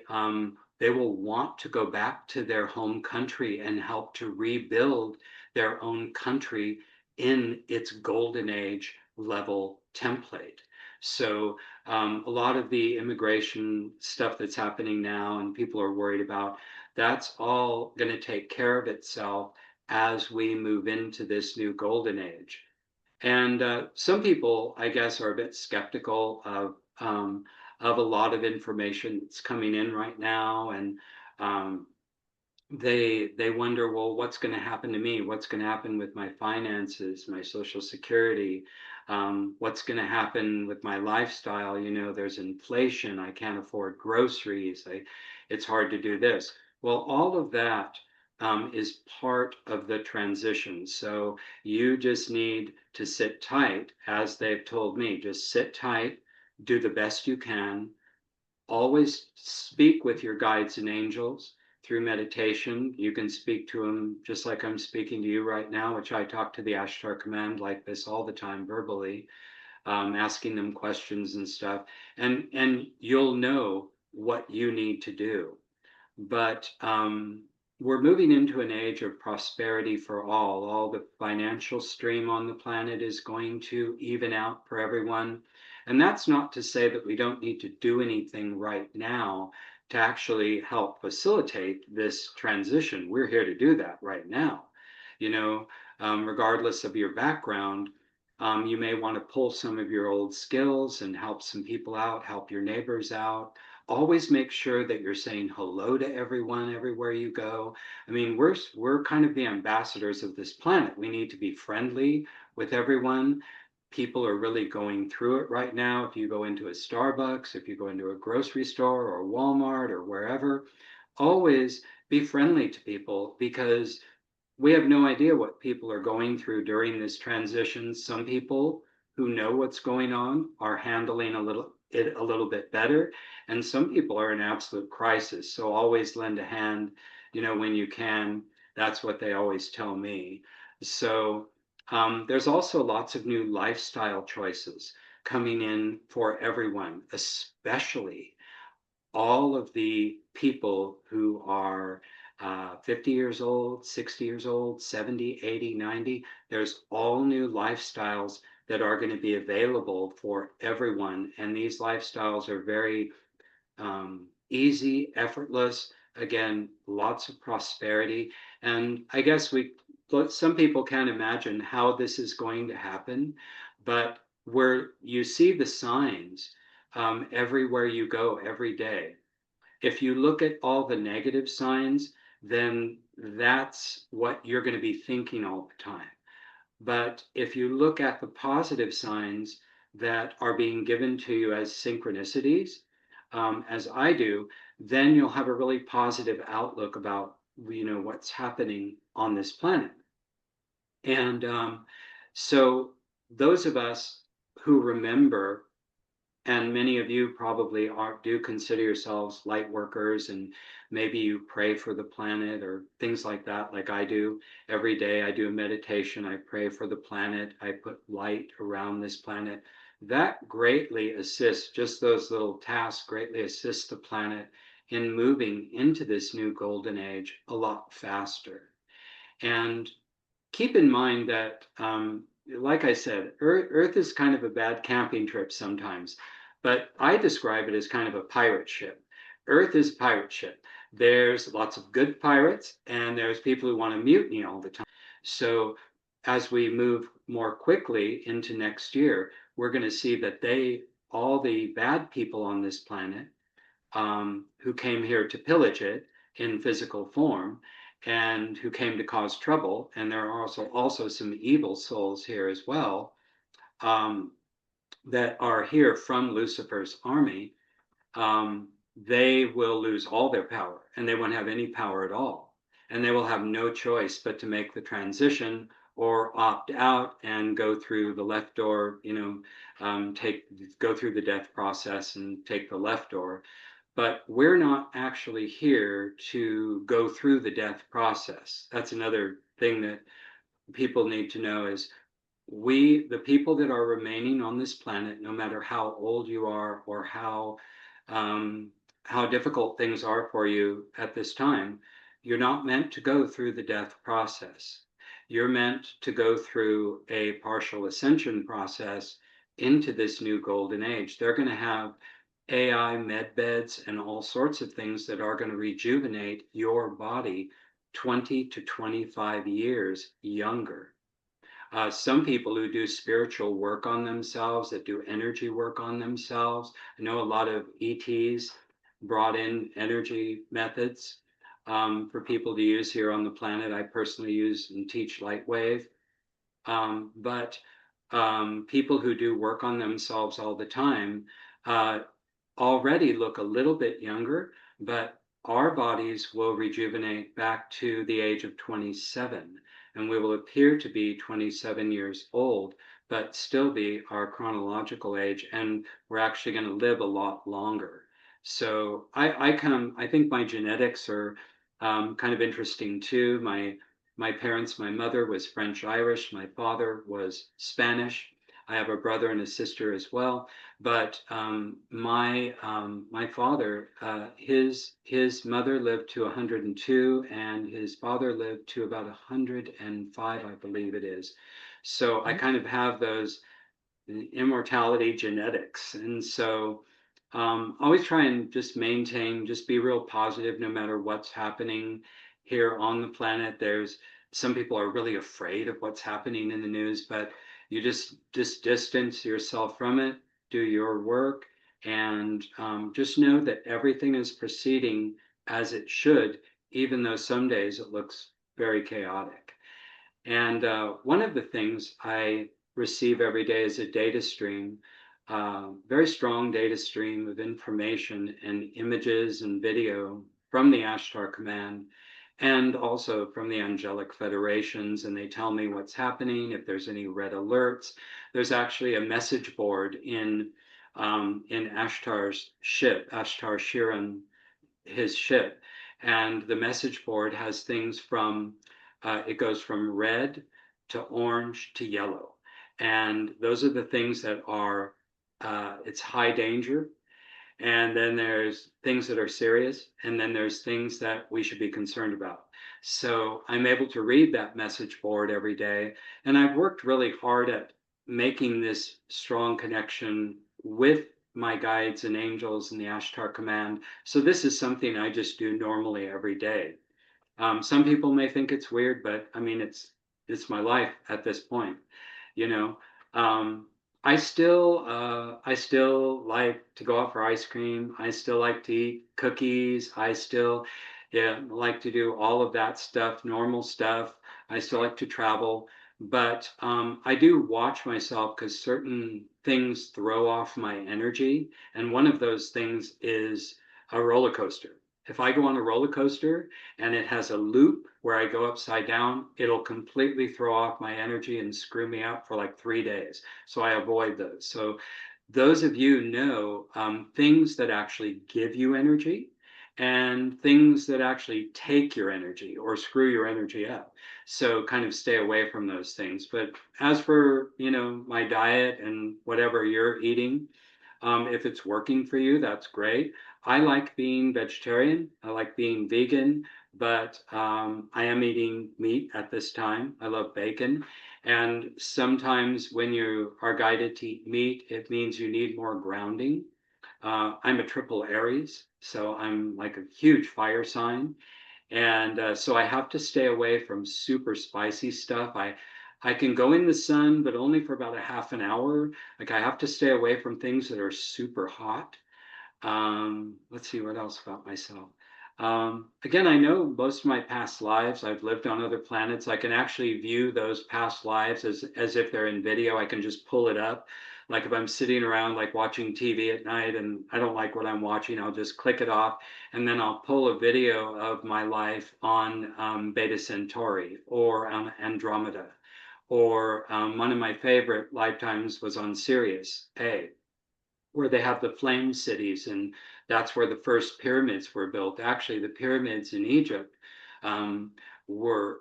they will want to go back to their home country and help to rebuild their own country in its golden age level template. So a lot of the immigration stuff that's happening now and people are worried about, that's all going to take care of itself as we move into this new golden age. And some people, I guess, are a bit skeptical of a lot of information that's coming in right now, and um, they wonder, well, what's going to happen to me? What's going to happen with my finances, my social security? What's going to happen with my lifestyle? You know, there's inflation. I can't afford groceries. It's hard to do this. Well, all of that is part of the transition. So you just need to sit tight, as they've told me. Just sit tight, do the best you can, always speak with your guides and angels through meditation. You can speak to them just like I'm speaking to you right now, which I talk to the Ashtar Command like this all the time verbally, asking them questions and stuff. And you'll know what you need to do. But we're moving into an age of prosperity for all. All the financial stream on the planet is going to even out for everyone. And that's not to say that we don't need to do anything right now to actually help facilitate this transition. We're here to do that right now. You know, regardless of your background, you may want to pull some of your old skills and help some people out, help your neighbors out. Always make sure that you're saying hello to everyone everywhere you go. I mean, we're kind of the ambassadors of this planet. We need to be friendly with everyone. People are really going through it right now. If you go into a Starbucks, if you go into a grocery store or Walmart or wherever, always be friendly to people, because we have no idea what people are going through during this transition. Some people who know what's going on are handling it a little bit better, and some people are in absolute crisis. So always lend a hand, you know, when you can. That's what they always tell me. So there's also lots of new lifestyle choices coming in for everyone, especially all of the people who are 50 years old, 60 years old, 70, 80, 90. There's all new lifestyles that are going to be available for everyone. And these lifestyles are very easy, effortless. Again, lots of prosperity. And I guess some people can't imagine how this is going to happen, but where you see the signs everywhere you go every day. If you look at all the negative signs, then that's what you're going to be thinking all the time. But if you look at the positive signs that are being given to you as synchronicities, as I do, then you'll have a really positive outlook about, you know, what's happening on this planet. And so those of us who remember, and many of you probably do consider yourselves light workers, and maybe you pray for the planet or things like that, like I do. Every day I do a meditation, I pray for the planet, I put light around this planet. That greatly assists, just those little tasks greatly assist the planet in moving into this new golden age a lot faster. And keep in mind that, like I said, Earth is kind of a bad camping trip sometimes, but I describe it as kind of a pirate ship. Earth is a pirate ship. There's lots of good pirates, and there's people who want to mutiny all the time. So as we move more quickly into next year, we're going to see that all the bad people on this planet, who came here to pillage it in physical form, and who came to cause trouble. And there are also some evil souls here as well, um, that are here from Lucifer's army. They will lose all their power, and they won't have any power at all. And they will have no choice but to make the transition or opt out and go through the left door, you know, go through the death process and take the left door. But we're not actually here to go through the death process. That's another thing that people need to know, is the people that are remaining on this planet, no matter how old you are or how how difficult things are for you at this time, you're not meant to go through the death process. You're meant to go through a partial ascension process into this new golden age. They're going to have AI med beds and all sorts of things that are going to rejuvenate your body 20 to 25 years younger. Some people who do spiritual work on themselves, that do energy work on themselves. I know a lot of ETs brought in energy methods for people to use here on the planet. I personally use and teach light wave. But people who do work on themselves all the time already look a little bit younger, but our bodies will rejuvenate back to the age of 27, and we will appear to be 27 years old, but still be our chronological age, and we're actually going to live a lot longer. So I think my genetics are kind of interesting too. My parents, my mother was French Irish, my father was Spanish. I have a brother and a sister as well. But my father, his mother lived to 102, and his father lived to about 105, I believe it is. So I kind of have those immortality genetics, and so always try and just maintain, just be real positive no matter what's happening here on the planet. There's some people are really afraid of what's happening in the news, but you just distance yourself from it, do your work, and just know that everything is proceeding as it should, even though some days it looks very chaotic. And one of the things I receive every day is a data stream, very strong data stream of information and images and video from the Ashtar Command and also from the Angelic Federations. And they tell me what's happening, if there's any red alerts. There's actually a message board in Ashtar's ship, Ashtar Shiran, his ship. And the message board has things from it goes from red to orange to yellow. And those are the things that are, it's high danger. And then there's things that are serious. And then there's things that we should be concerned about. So I'm able to read that message board every day. And I've worked really hard at making this strong connection with my guides and angels and the Ashtar Command. So this is something I just do normally every day. Some people may think it's weird, but I mean, it's my life at this point, you know. Um, I still like to go out for ice cream. I still like to eat cookies. I still, yeah, like to do all of that stuff, normal stuff. I still like to travel, but I do watch myself because certain things throw off my energy, and one of those things is a roller coaster. If I go on a roller coaster and it has a loop where I go upside down, it'll completely throw off my energy and screw me up for like 3 days. So I avoid those. So those of you know things that actually give you energy and things that actually take your energy or screw your energy up. So kind of stay away from those things. But as for, my diet and whatever you're eating, if it's working for you, that's great. I like being vegetarian. I like being vegan, but I am eating meat at this time. I love bacon. And sometimes when you are guided to eat meat, it means you need more grounding. I'm a triple Aries, so I'm like a huge fire sign. And so I have to stay away from super spicy stuff. I can go in the sun, but only for about a half an hour. Like I have to stay away from things that are super hot. Let's see what else about myself. Again, I know most of my past lives, I've lived on other planets. I can actually view those past lives as if they're in video. I can just pull it up. Like if I'm sitting around like watching TV at night and I don't like what I'm watching, I'll just click it off and then I'll pull a video of my life on Beta Centauri or Andromeda. Or one of my favorite lifetimes was on Sirius A, where they have the flame cities, and that's where the first pyramids were built. Actually, the pyramids in Egypt were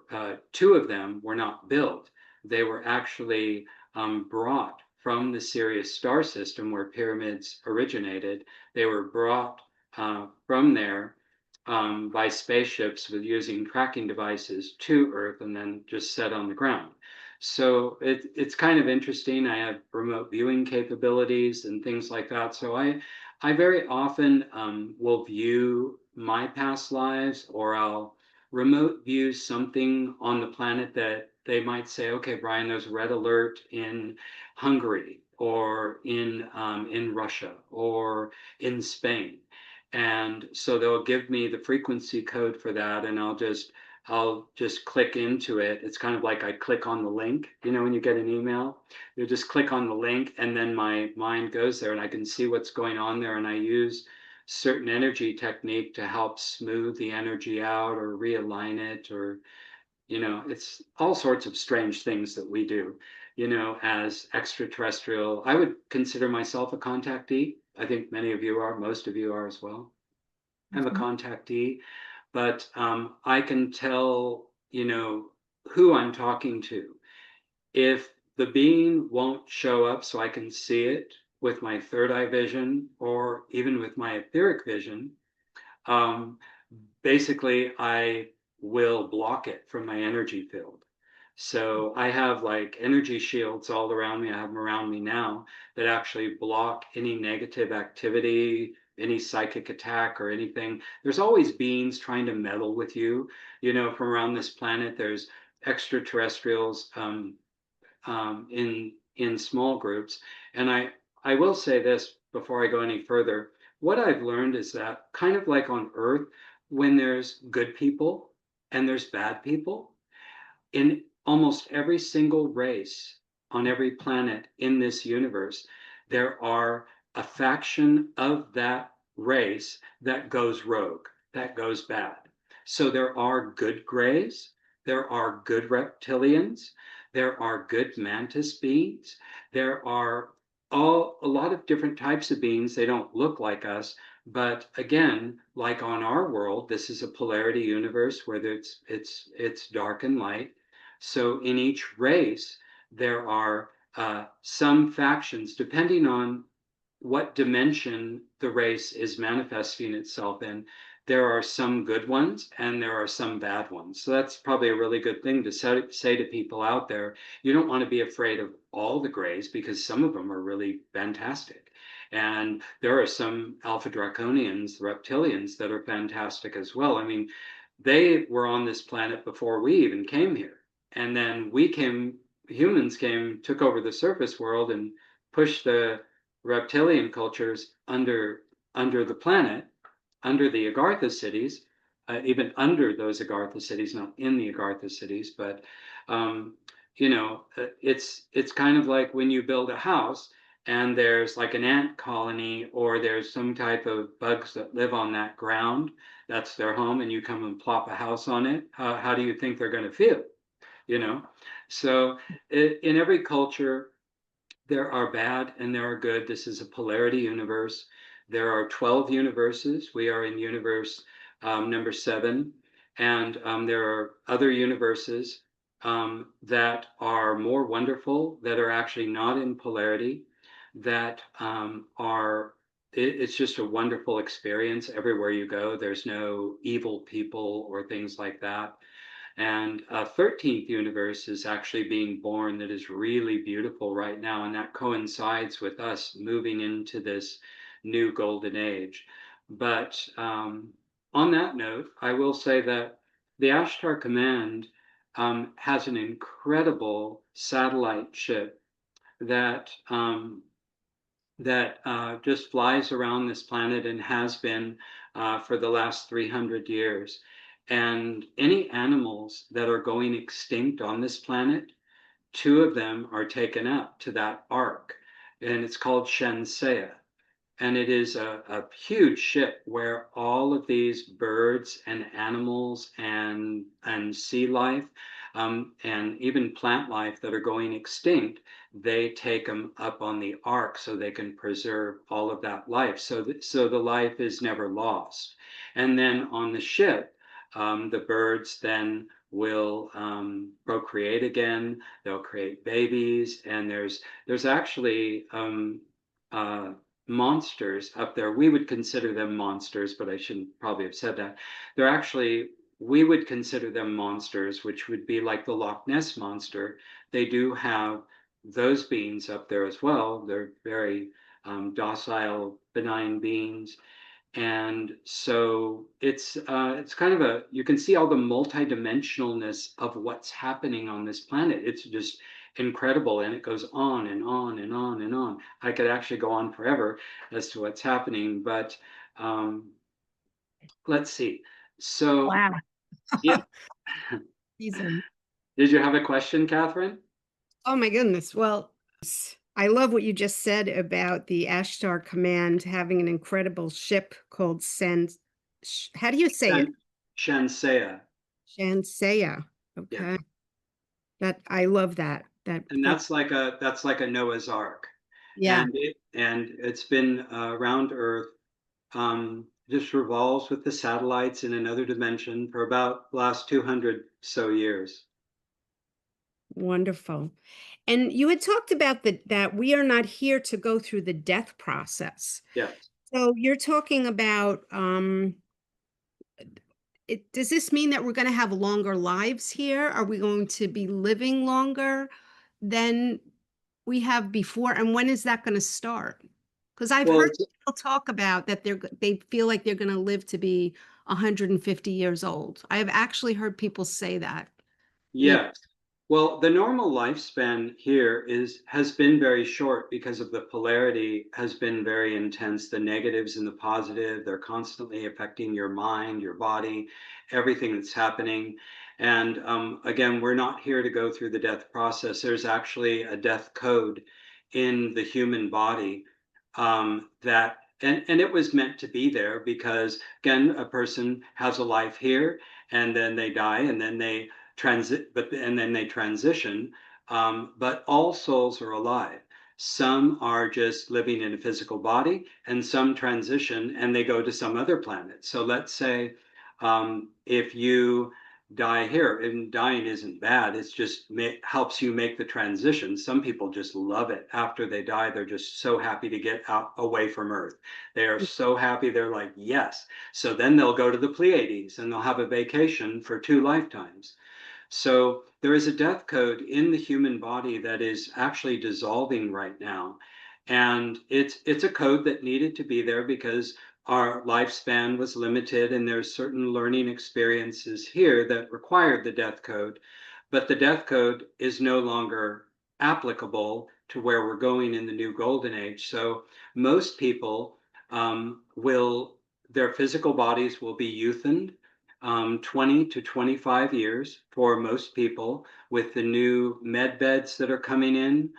two of them were not built. They were actually brought from the Sirius star system where pyramids originated. They were brought from there by spaceships with using tracking devices to Earth and then just set on the ground. So it's kind of interesting. I have remote viewing capabilities and things like that. So I very often will view my past lives, or I'll remote view something on the planet that they might say, okay, Bryan, there's a red alert in Hungary or in Russia or in Spain. And so they'll give me the frequency code for that, and I'll just click into it. It's kind of like I click on the link, when you get an email, you just click on the link and then my mind goes there and I can see what's going on there, and I use certain energy technique to help smooth the energy out or realign it, or it's all sorts of strange things that we do, as extraterrestrial. I would consider myself a contactee. I think many of you are, most of you are as well. I'm a Mhm. contactee, but I can tell, who I'm talking to. If the being won't show up so I can see it with my third eye vision or even with my etheric vision, um, basically I will block it from my energy field. So I have like energy shields all around me. I have them around me now that actually block any negative activity, any psychic attack or anything. There's always beings trying to meddle with you, from around this planet. There's extraterrestrials in small groups. And I will say this before I go any further. What I've learned is that kind of like on Earth, when there's good people and there's bad people, in almost every single race on every planet in this universe, there are a faction of that race that goes rogue, that goes bad. So there are good grays, there are good reptilians, there are good mantis beings, there are a lot of different types of beings. They don't look like us, but again, like on our world, this is a polarity universe where it's dark and light. So in each race, there are some factions, depending on what dimension the race is manifesting itself in. There are some good ones and there are some bad ones. So that's probably a really good thing to say to people out there. You don't want to be afraid of all the grays, because some of them are really fantastic. And there are some Alpha Draconians, the reptilians, that are fantastic as well. I mean, they were on this planet before we even came here. And then humans came, took over the surface world and pushed the reptilian cultures under the planet, under the Agartha cities, even under those Agartha cities, not in the Agartha cities, but um, it's kind of like when you build a house and there's like an ant colony, or there's some type of bugs that live on that ground. That's their home, and you come and plop a house on it. How do you think they're going to feel? You know, so in every culture, there are bad and there are good. This is a polarity universe. There are 12 universes. We are in universe number 7. And there are other universes that are more wonderful, that are actually not in polarity, that it's just a wonderful experience everywhere you go. There's no evil people or things like that. And a 13th universe is actually being born that is really beautiful right now. And that coincides with us moving into this new golden age. But on that note, I will say that the Ashtar Command has an incredible satellite ship that just flies around this planet and has been for the last 300 years. And any animals that are going extinct on this planet, 2 of them are taken up to that ark, and it's called Shensaya. And it is a huge ship where all of these birds and animals and sea life and even plant life that are going extinct, they take them up on the ark so they can preserve all of that life. So the life is never lost. And then on the ship, the birds then will procreate again. They'll create babies, and there's actually monsters up there. We would consider them monsters, but I shouldn't probably have said that. They're actually, we would consider them monsters, which would be like the Loch Ness monster. They do have those beings up there as well. They're very docile, benign beings. And so it's kind of a, you can see all the multidimensionalness of what's happening on this planet. It's just incredible, and it goes on and on and on and on. I could actually go on forever as to what's happening, but um, let's see. So Wow. yeah, Season. did you have a question, Catherine? Oh my goodness. Well, I love what you just said about the Ashtar Command having an incredible ship called how do you say it? Shan- Shansea. Shansea. Yeah, Okay. That I love that. and That that's like a Noah's Ark, yeah, and it's been around Earth, just revolves with the satellites in another dimension for about the last 200 so years. wonderful. And you had talked about that we are not here to go through the death process. Yes. So you're talking about does this mean that we're going to have longer lives here? Are we going to be living longer than we have before? And when is that going to start? Because I've Well, heard it's, people talk about that they feel like they're going to live to be 150 years old. I have actually heard people say that. You yes. Well, the normal lifespan here has been very short because of the polarity has been very intense. The negatives and the positive, they're constantly affecting your mind, your body, everything that's happening. And again, we're not here to go through the death process. There's actually a death code in the human body that, and it was meant to be there because, again, a person has a life here and then they die and then they and then they transition. But all souls are alive. Some are just living in a physical body, and some transition and they go to some other planet. So let's say if you die here, and dying isn't bad, it's just helps you make the transition. Some people just love it after they die. They're just so happy to get out away from Earth. They are so happy. They're like, yes. So then they'll go to the Pleiades and they'll have a vacation for 2 lifetimes. So there is a death code in the human body that is actually dissolving right now. And it's a code that needed to be there because our lifespan was limited and there's certain learning experiences here that required the death code. But the death code is no longer applicable to where we're going in the new golden age. So most people will, their physical bodies will be youthened 20 to 25 years for most people with the new med beds that are coming in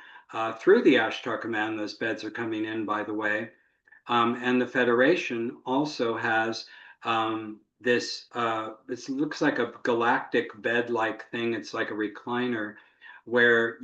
through the Ashtar Command. Those beds are coming in, by the way. And the Federation also has this, it looks like a galactic bed-like thing. It's like a recliner where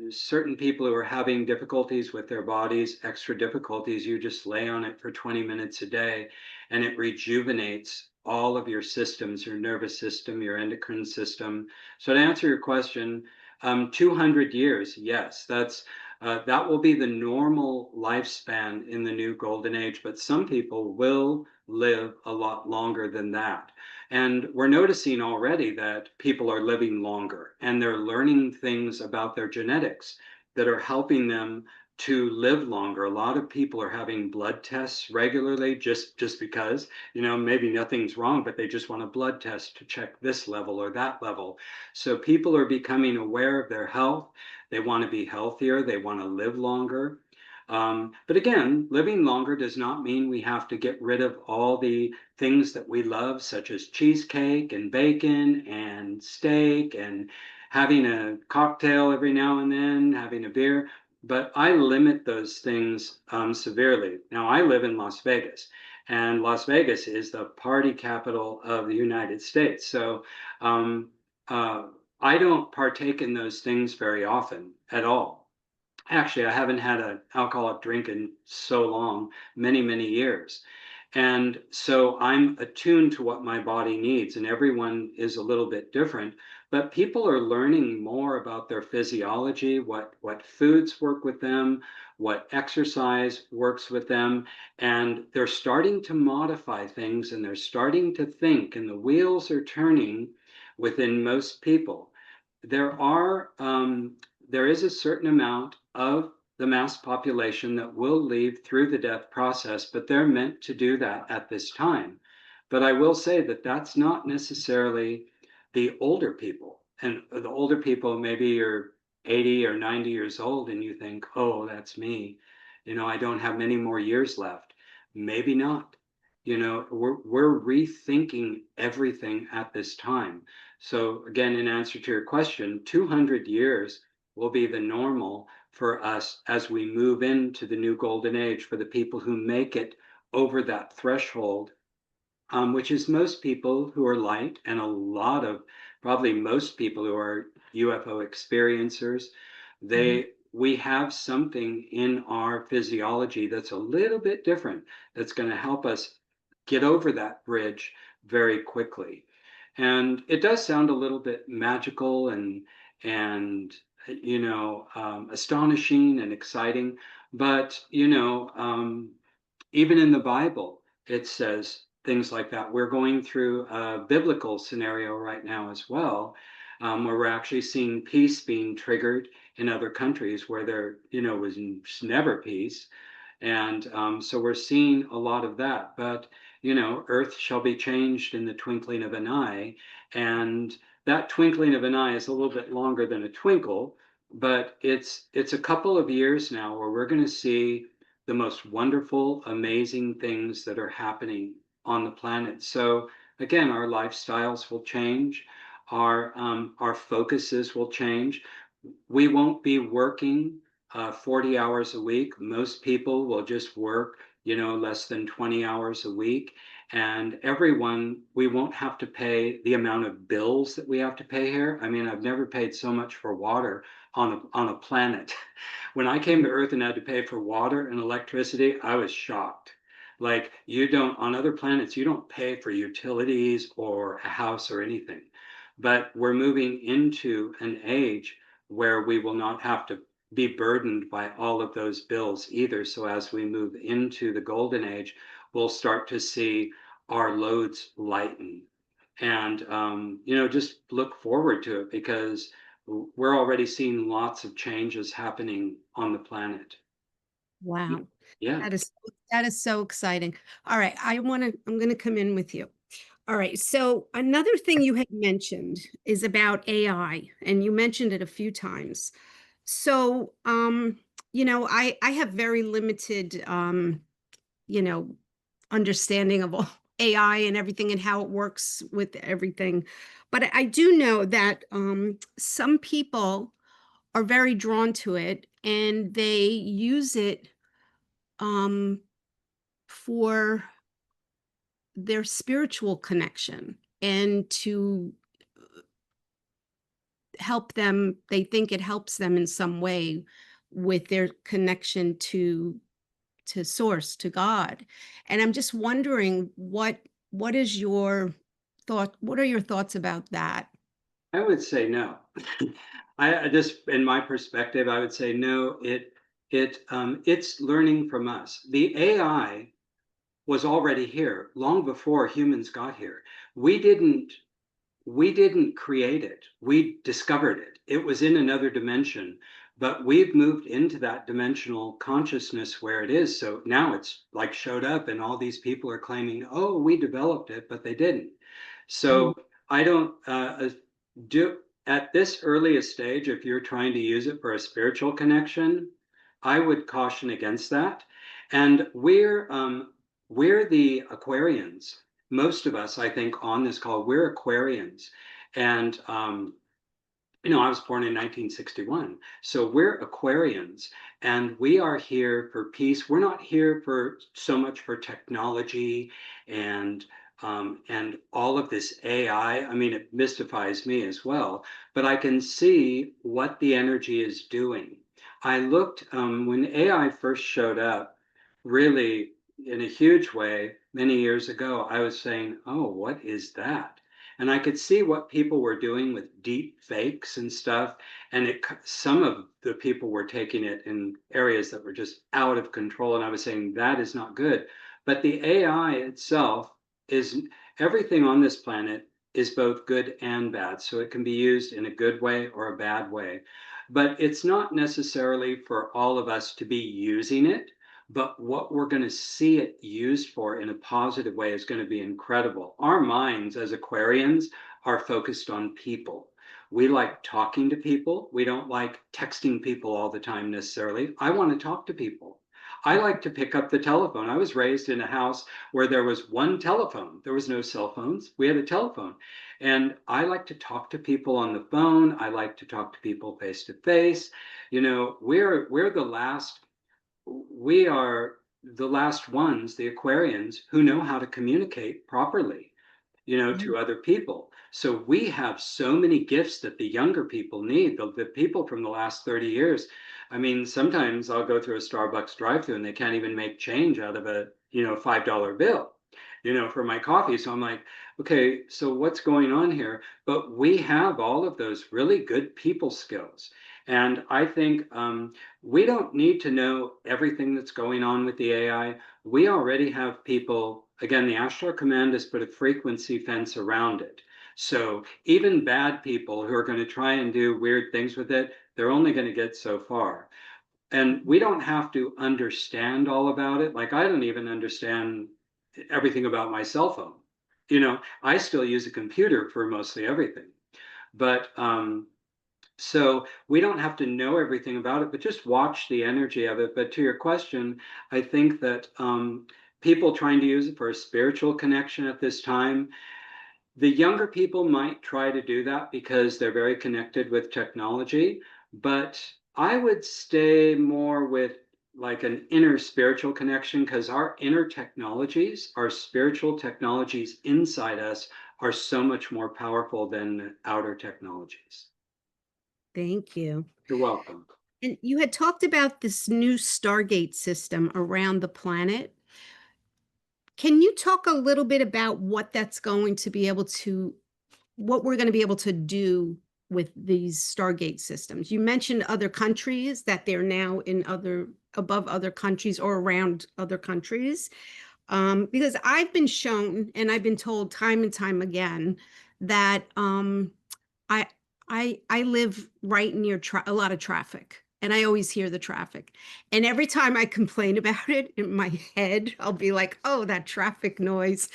certain people who are having difficulties with their bodies, extra difficulties, you just lay on it for 20 minutes a day and it rejuvenates all of your systems, your nervous system, your endocrine system. So to answer your question, 200 years, yes, that will be the normal lifespan in the new golden age, but some people will live a lot longer than that. And we're noticing already that people are living longer and they're learning things about their genetics that are helping them to live longer. A lot of people are having blood tests regularly just because, maybe nothing's wrong, but they just want a blood test to check this level or that level. So people are becoming aware of their health. They want to be healthier. They want to live longer. But again, living longer does not mean we have to get rid of all the things that we love, such as cheesecake and bacon and steak and having a cocktail every now and then, having a beer. But I limit those things severely. Now, I live in Las Vegas, and Las Vegas is the party capital of the United States. So um, uh, I don't partake in those things very often at all. Actually, I haven't had an alcoholic drink in so long, many, many years. And so I'm attuned to what my body needs, and everyone is a little bit different. But people are learning more about their physiology, what foods work with them, what exercise works with them, and they're starting to modify things and they're starting to think, and the wheels are turning within most people. There are there is a certain amount of the mass population that will leave through the death process, but they're meant to do that at this time. But I will say that that's not necessarily the older people. And the older people, maybe you're 80 or 90 years old and you think, oh, that's me. I don't have many more years left. Maybe not. We're rethinking everything at this time. So again, in answer to your question, 200 years will be the normal for us as we move into the new golden age for the people who make it over that threshold, which is most people who are light, and a lot of, probably most people who are UFO experiencers. Mhm. We have something in our physiology that's a little bit different, that's going to help us get over that bridge very quickly. And it does sound a little bit magical and astonishing and exciting, but even in the Bible, it says things like that. We're going through a biblical scenario right now as well, where we're actually seeing peace being triggered in other countries where there, was never peace. And so we're seeing a lot of that. But, earth shall be changed in the twinkling of an eye. And that twinkling of an eye is a little bit longer than a twinkle, but it's a couple of years now where we're going to see the most wonderful, amazing things that are happening on the planet. So again, our lifestyles will change, our focuses will change. We won't be working 40 hours a week. Most people will just work, less than 20 hours a week. And everyone, we won't have to pay the amount of bills that we have to pay here. I mean, I've never paid so much for water on a planet. When I came to Earth and had to pay for water and electricity, I was shocked. Like, you don't, on other planets, you don't pay for utilities or a house or anything. But we're moving into an age where we will not have to be burdened by all of those bills either. So as we move into the golden age, we'll start to see our loads lighten. And, just look forward to it because we're already seeing lots of changes happening on the planet. Wow. Yeah, That is so exciting. All right, I'm going to come in with you. All right. So another thing you had mentioned is about AI, and you mentioned it a few times. So, I have very limited, you know, understanding of all AI and everything and how it works with everything. But I do know that some people are very drawn to it and they use it um, for their spiritual connection and to help them. They think it helps them in some way with their connection to source, to God. And I'm just wondering what is your thought? What are your thoughts about that? I would say no. I just, in my perspective, I would say no. It's learning from us. The AI was already here long before humans got here. We didn't we didn't create it. We discovered it. It was in another dimension, but we've moved into that dimensional consciousness where it is. So now it's like showed up, and all these people are claiming, oh, we developed it, but they didn't. Mm, So I don't do at this earliest stage, if you're trying to use it for a spiritual connection, I would caution against that. And we're the Aquarians. Most of us, I think, on this call, we're Aquarians. And I was born in 1961. So we're Aquarians and we are here for peace. We're not here for so much for technology and all of this AI. I mean, it mystifies me as well, but I can see what the energy is doing. I looked when AI first showed up, really in a huge way many years ago. I was saying, oh, what is that? And I could see what people were doing with deep fakes and stuff. And some of the people were taking it in areas that were just out of control. And I was saying, that is not good. But the AI itself is everything on this planet is both good and bad. So it can be used in a good way or a bad way. But it's not necessarily for all of us to be using it, but what we're going to see it used for in a positive way is going to be incredible. Our minds as Aquarians are focused on people. We like talking to people. We don't like texting people all the time necessarily. I want to talk to people. I like to pick up the telephone. I was raised in a house where there was one telephone. There was no cell phones. We had a telephone. And I like to talk to people on the phone. I like to talk to people face to face. You know, we are the last ones, the Aquarians, who know how to communicate properly, you know, Mm. to other people. So we have so many gifts that the younger people need, the people from the last 30 years. I mean, sometimes I'll go through a Starbucks drive-through and they can't even make change out of a, you know, $5 bill, you know, for my coffee. So I'm like, okay, so what's going on here? But we have all of those really good people skills. And I think we don't need to know everything that's going on with the AI. We already have people, again, the Ashtar Command has put a frequency fence around it. So even bad people who are going to try and do weird things with it, they're only going to get so far. And we don't have to understand all about it. Like I don't even understand everything about my cell phone. You know, I still use a computer for mostly everything. But so we don't have to know everything about it, but just watch the energy of it. But to your question, I think that people trying to use it for a spiritual connection at this time, the younger people might try to do that because they're very connected with technology. But I would stay more with like an inner spiritual connection because our inner technologies, our spiritual technologies inside us are so much more powerful than outer technologies. Thank you. You're welcome. And you had talked about this new Stargate system around the planet. Can you talk a little bit about what that's going to be able to, what we're going to be able to do with these Stargate systems? You mentioned other countries, that they're now in other, above other countries or around other countries. Because I've been shown and I've been told time and time again that I I live right near a lot of traffic, and I always hear the traffic. And every time I complain about it in my head, I'll be like, "Oh, that traffic noise."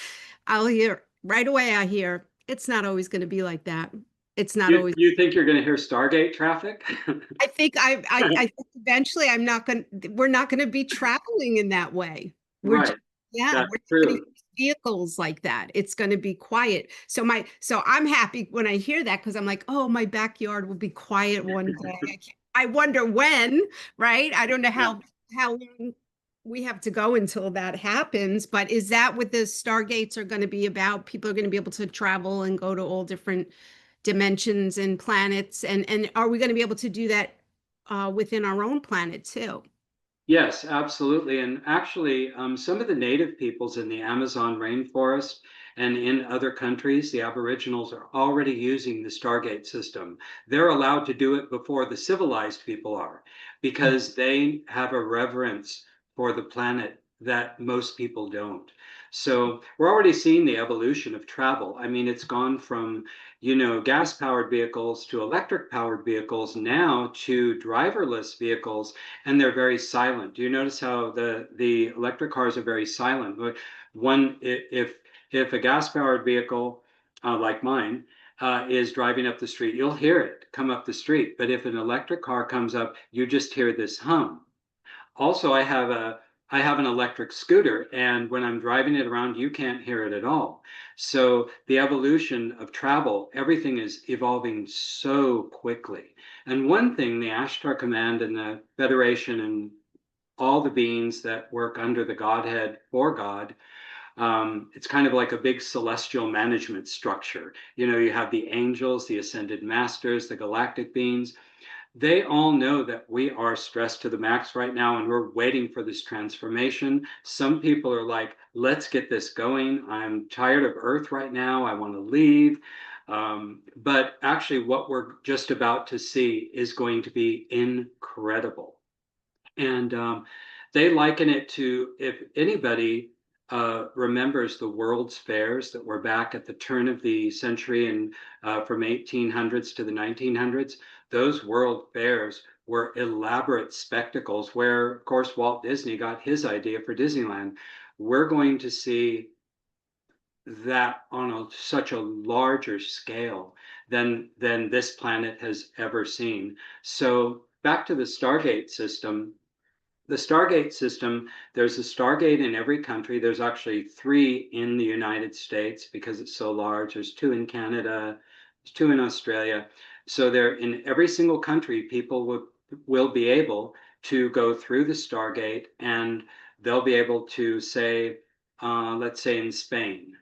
I'll hear right away. I hear it's not always going to be like that. It's not always. You think you're going to hear Stargate traffic? I think I think eventually I'm not going. We're not going to be traveling in that way. We're just, Right. yeah, That's we're not going to true. use vehicles like that. It's going to be quiet. So I'm happy when I hear that because I'm like, oh, my backyard will be quiet one day. I wonder when, right? I don't know Yeah. how long we have to go until that happens, but is that what the Stargates are going to be about? People are going to be able to travel and go to all different dimensions and planets, and are we going to be able to do that within our own planet too? Yes, absolutely. And actually, some of the native peoples in the Amazon rainforest and in other countries, the Aboriginals are already using the Stargate system. They're allowed to do it before the civilized people are because they have a reverence for the planet that most people don't. So we're already seeing the evolution of travel. I mean, it's gone from, you know, gas-powered vehicles to electric-powered vehicles now to driverless vehicles, and they're very silent. Do you notice how the electric cars are very silent? One, if a gas powered vehicle like mine is driving up the street, you'll hear it come up the street. But if an electric car comes up, you just hear this hum. Also, I have an electric scooter, and when I'm driving it around, you can't hear it at all. So the evolution of travel, everything is evolving so quickly. And one thing the Ashtar Command and the Federation and all the beings that work under the Godhead for God, it's kind of like a big celestial management structure. You know, you have the angels, the ascended masters, the galactic beings. they all know that we are stressed to the max right now and we're waiting for this transformation. Some people are like, let's get this going. I'm tired of Earth right now. I want to leave. But actually, what we're just about to see is going to be incredible. And they liken it to, if anybody remembers the World's Fairs that were back at the turn of the century and from 1800s to the 1900s, those World Fairs were elaborate spectacles where, of course, Walt Disney got his idea for Disneyland. We're going to see that on such a larger scale than this planet has ever seen. So back to the Stargate system. The Stargate system, there's a Stargate in every country. There's actually 3 in the United States because it's so large. There's 2 in Canada, there's 2 in Australia. So they're in every single country, people will be able to go through the Stargate and they'll be able to say, let's say in Spain,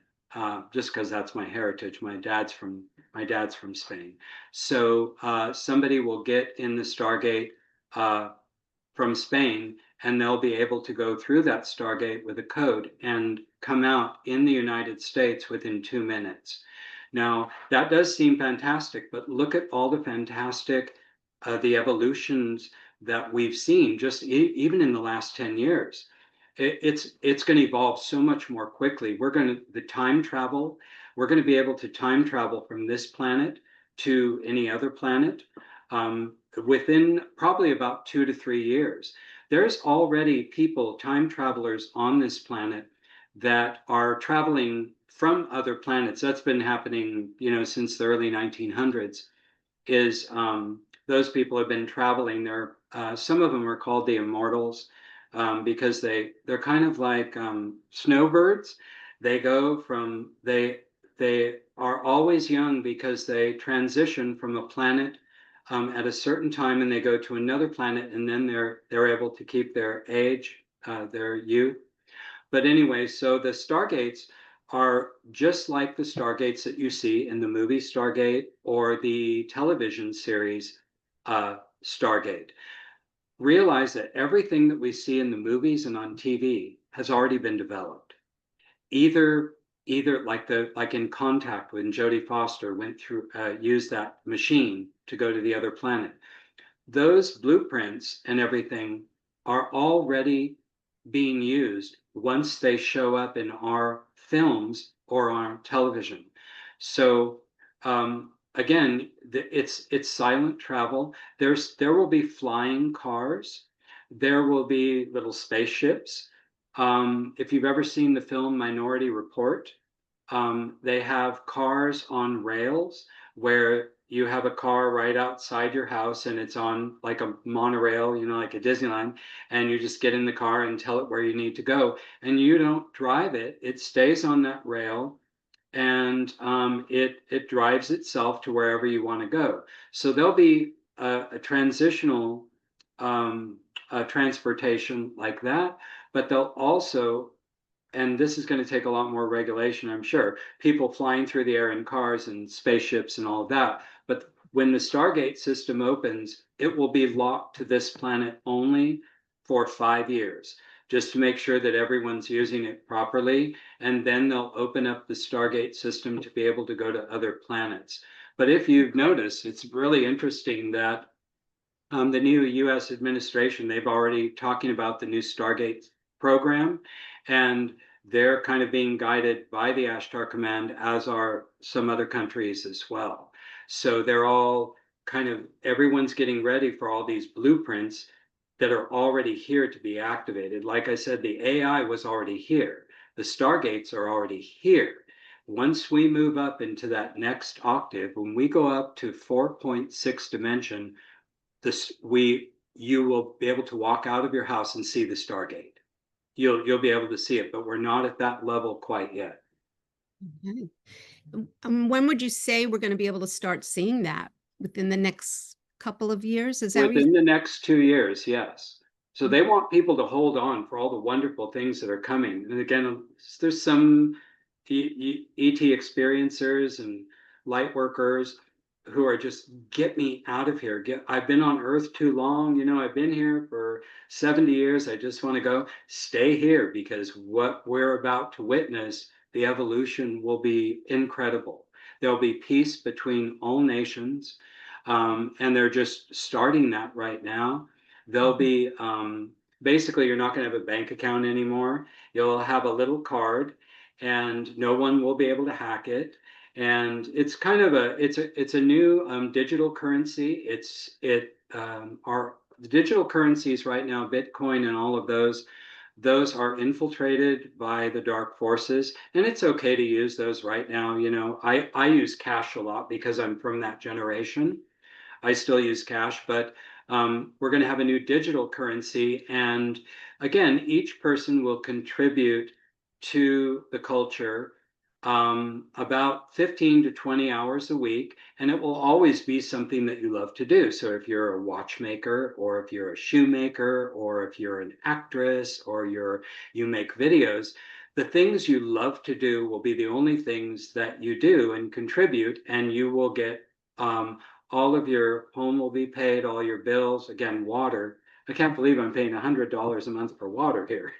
just because that's my heritage. My dad's from Spain. So somebody will get in the Stargate from Spain, and they'll be able to go through that Stargate with a code and come out in the United States within 2 minutes. Now, that does seem fantastic, but look at all the fantastic, the evolutions that we've seen just even in the last 10 years. It's going to evolve so much more quickly. The time travel, we're going to be able to time travel from this planet to any other planet. Within probably about 2 to 3 years. There's already people, time travelers on this planet that are traveling from other planets. That's been happening, since the early 1900s. Is Those people have been traveling. Some of them are called the Immortals because they're kind of like snowbirds. They go from they are always young because they transition from a planet at a certain time and they go to another planet and then they're able to keep their age, their youth. But anyway, so the Stargates are just like the Stargates that you see in the movie Stargate or the television series Stargate. Realize that everything that we see in the movies and on TV has already been developed. Either like in Contact when Jodie Foster went through used that machine to go to the other planet. Those blueprints and everything are already being used once they show up in our films or on television. So again, it's silent travel. There will be flying cars. There will be little spaceships. If you've ever seen the film Minority Report, they have cars on rails where you have a car right outside your house and it's on like a monorail, like a Disneyland, and you just get in the car and tell it where you need to go. And you don't drive it, it stays on that rail and it drives itself to wherever you want to go. So there'll be a transitional transportation like that, but they'll also, and this is going to take a lot more regulation, I'm sure, people flying through the air in cars and spaceships and all of that. But when the Stargate system opens, it will be locked to this planet only for 5 years, just to make sure that everyone's using it properly. And then they'll open up the Stargate system to be able to go to other planets. But if you've noticed, it's really interesting that the new US administration, they've already talking about the new Stargate program, and they're kind of being guided by the Ashtar Command, as are some other countries as well. So they're all everyone's getting ready for all these blueprints that are already here to be activated. Like I said, the AI was already here. The Stargates are already here. Once we move up into that next octave, when we go up to 4.6 dimension, you will be able to walk out of your house and see the Stargate. You'll be able to see it, but we're not at that level quite yet. Okay. When would you say we're going to be able to start seeing that? Within the next couple of years? Is that Within the next 2 years, yes. So they want people to hold on for all the wonderful things that are coming. And again, there's some ET experiencers and light workers. who are just, get me out of here. I've been on Earth too long. You know, I've been here for 70 years. I just want to go. Stay here, because what we're about to witness, the evolution will be incredible. There'll be peace between all nations, and they're just starting that right now. There'll be basically, you're not going to have a bank account anymore. You'll have a little card, and no one will be able to hack it. And it's kind of a new digital currency. Our the digital currencies right now, Bitcoin and all of those are infiltrated by the dark forces, and it's okay to use those right now. You know, I use cash a lot because I'm from that generation. I still use cash, but we're going to have a new digital currency. And again, each person will contribute to the culture about 15 to 20 hours a week, and it will always be something that you love to do. So if you're a watchmaker, or if you're a shoemaker, or if you're an actress, or you make videos, the things you love to do will be the only things that you do and contribute, and you will get all of your home will be paid, all your bills. Again, water. I can't believe I'm paying $100 a month for water here.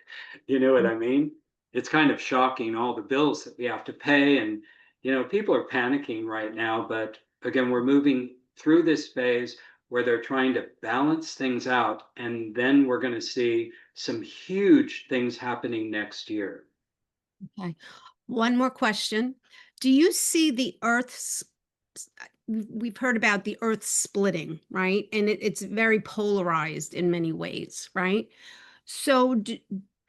You know what I mean? It's kind of shocking, all the bills that we have to pay. And, you know, people are panicking right now. But again, we're moving through this phase where they're trying to balance things out. And then we're going to see some huge things happening next year. Okay. One more question. Do you see the Earth's, we've heard about the Earth splitting, right? And it's very polarized in many ways, right? So,